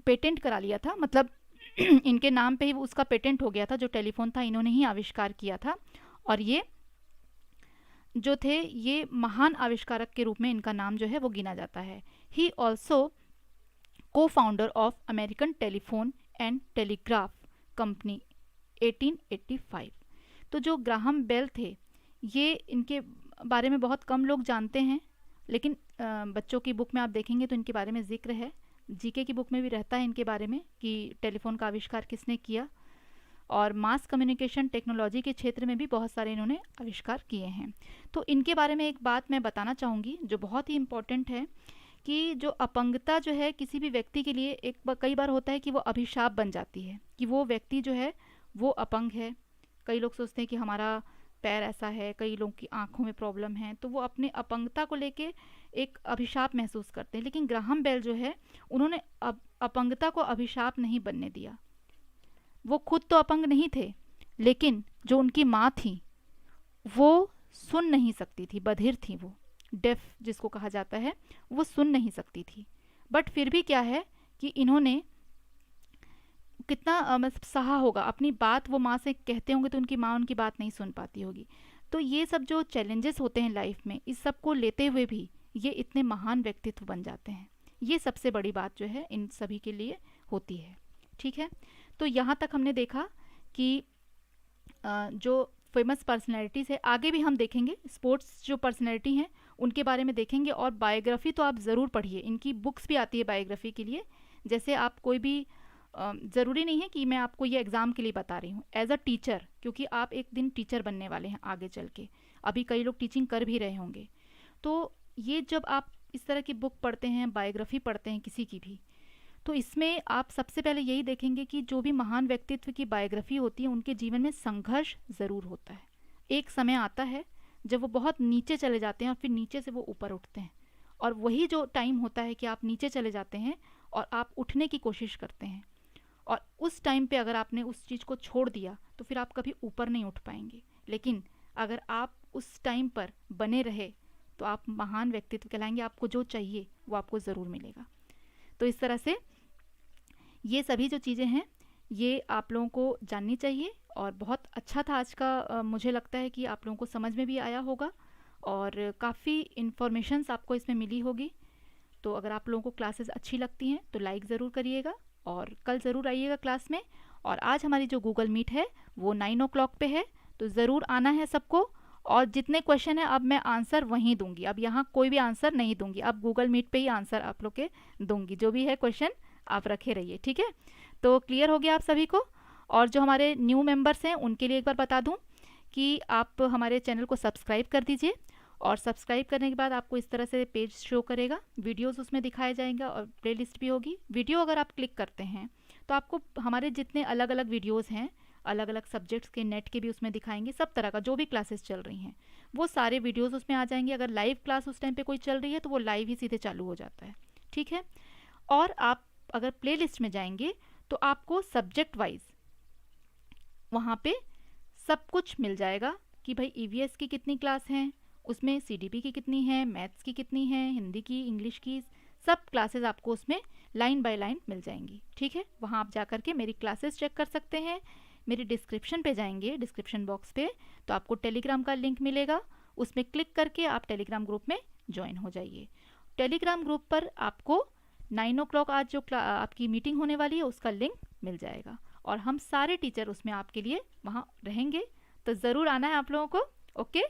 पेटेंट करा लिया था, मतलब इनके नाम पे ही उसका पेटेंट हो गया था। जो टेलीफोन था इन्होंने ही आविष्कार किया था। और जो थे ये महान आविष्कारक के रूप में इनका नाम जो है वो गिना जाता है। ही ऑल्सो को founder of American telephone and telegraph company 1885। तो जो ग्राहम बेल थे, ये इनके बारे में बहुत कम लोग जानते हैं, लेकिन बच्चों की बुक में आप देखेंगे तो इनके बारे में जिक्र है, जीके की बुक में भी रहता है इनके बारे में कि टेलीफोन का आविष्कार किसने किया। और मास कम्युनिकेशन टेक्नोलॉजी के क्षेत्र में भी बहुत सारे इन्होंने आविष्कार किए हैं। तो इनके बारे में एक बात मैं बताना चाहूँगी जो बहुत ही इम्पोर्टेंट है, कि जो अपंगता जो है किसी भी व्यक्ति के लिए कई बार होता है कि वो अभिशाप बन जाती है, कि वो व्यक्ति जो है वो अपंग है। कई लोग सोचते हैं कि हमारा पैर ऐसा है, कई लोगों की आंखों में प्रॉब्लम है, तो वो अपने अपंगता को लेके एक अभिशाप महसूस करते हैं। लेकिन ग्राहम बेल जो है, उन्होंने अपंगता को अभिशाप नहीं बनने दिया। वो खुद तो अपंग नहीं थे, लेकिन जो उनकी माँ थी वो सुन नहीं सकती थी, बधिर थी, वो डेफ जिसको कहा जाता है, वो सुन नहीं सकती थी। बट फिर भी क्या है कि इन्होंने कितना मतलब सहा होगा, अपनी बात वो माँ से कहते होंगे तो उनकी माँ उनकी बात नहीं सुन पाती होगी। तो ये सब जो चैलेंजेस होते हैं लाइफ में, इस सब को लेते हुए भी ये इतने महान व्यक्तित्व बन जाते हैं। ये सबसे बड़ी बात जो है इन सभी के लिए होती है। ठीक है, तो यहाँ तक हमने देखा कि जो फेमस पर्सनैलिटीज़ है, आगे भी हम देखेंगे स्पोर्ट्स जो पर्सनैलिटी हैं उनके बारे में देखेंगे। और बायोग्राफी तो आप ज़रूर पढ़िए, इनकी बुक्स भी आती है बायोग्राफी के लिए। जैसे आप कोई भी ज़रूरी नहीं है कि मैं आपको ये एग्ज़ाम के लिए बता रही हूँ, एज अ टीचर, क्योंकि आप एक दिन टीचर बनने वाले हैं आगे चल के। अभी कई लोग टीचिंग कर भी रहे होंगे, तो ये जब आप इस तरह की बुक पढ़ते हैं, बायोग्राफी पढ़ते हैं किसी की भी, तो इसमें आप सबसे पहले यही देखेंगे कि जो भी महान व्यक्तित्व की बायोग्राफी होती है उनके जीवन में संघर्ष ज़रूर होता है। एक समय आता है जब वो बहुत नीचे चले जाते हैं और फिर नीचे से वो ऊपर उठते हैं, और वही जो टाइम होता है कि आप नीचे चले जाते हैं और आप उठने की कोशिश करते हैं, और उस टाइम पे अगर आपने उस चीज़ को छोड़ दिया तो फिर आप कभी ऊपर नहीं उठ पाएंगे। लेकिन अगर आप उस टाइम पर बने रहे तो आप महान व्यक्तित्व कहलाएंगे, आपको जो चाहिए वो आपको ज़रूर मिलेगा। तो इस तरह से ये सभी जो चीज़ें हैं ये आप लोगों को जाननी चाहिए। और बहुत अच्छा था आज का, मुझे लगता है कि आप लोगों को समझ में भी आया होगा और काफ़ी इन्फॉर्मेशंस आपको इसमें मिली होगी। तो अगर आप लोगों को क्लासेस अच्छी लगती हैं तो लाइक ज़रूर करिएगा और कल ज़रूर आइएगा क्लास में। और आज हमारी जो गूगल मीट है वो 9 o'clock पे है, तो ज़रूर आना है सबको। और जितने क्वेश्चन हैं अब मैं आंसर वहीं दूंगी, अब यहाँ कोई भी आंसर नहीं दूंगी, अब गूगल मीट पे ही आंसर आप लोग के दूंगी। जो भी है क्वेश्चन आप रखे रहिए, ठीक है। तो क्लियर हो गया आप सभी को। और जो हमारे न्यू मेंबर्स हैं उनके लिए एक बार बता दूं कि आप हमारे चैनल को सब्सक्राइब कर दीजिए, और सब्सक्राइब करने के बाद आपको इस तरह से पेज शो करेगा, वीडियोस उसमें दिखाया जाएगा और प्लेलिस्ट भी होगी। वीडियो अगर आप क्लिक करते हैं तो आपको हमारे जितने अलग अलग वीडियोस हैं, अलग अलग सब्जेक्ट्स के, नेट के भी उसमें दिखाएंगे, सब तरह का जो भी क्लासेस चल रही हैं वो सारे वीडियोस उसमें आ जाएंगे। अगर लाइव क्लास उस टाइम पे कोई चल रही है तो वो लाइव ही सीधे चालू हो जाता है, ठीक है। और आप अगर प्लेलिस्ट में जाएंगे तो आपको सब्जेक्ट वाइज वहाँ पे सब कुछ मिल जाएगा कि भाई ईवीएस की कितनी क्लास हैं, उसमें सीडीपी की कितनी है, मैथ्स की कितनी है, हिंदी की, इंग्लिश की, सब क्लासेस आपको उसमें लाइन बाय लाइन मिल जाएंगी, ठीक है। वहाँ आप जा कर के मेरी क्लासेस चेक कर सकते हैं। मेरी डिस्क्रिप्शन पे जाएंगे, डिस्क्रिप्शन बॉक्स पे, तो आपको टेलीग्राम का लिंक मिलेगा, उसमें क्लिक करके आप टेलीग्राम ग्रुप में ज्वाइन हो जाइए। टेलीग्राम ग्रुप पर आपको 9 o'clock आज जो आपकी मीटिंग होने वाली है उसका लिंक मिल जाएगा, और हम सारे टीचर उसमें आपके लिए वहाँ रहेंगे। तो ज़रूर आना है आप लोगों को। Okay,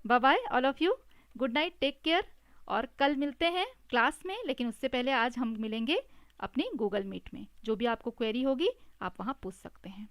bye bye all of you, good night, take care. और कल मिलते हैं क्लास में, लेकिन उससे पहले आज हम मिलेंगे अपनी गूगल मीट में। जो भी आपको क्वेरी होगी आप वहाँ पूछ सकते हैं।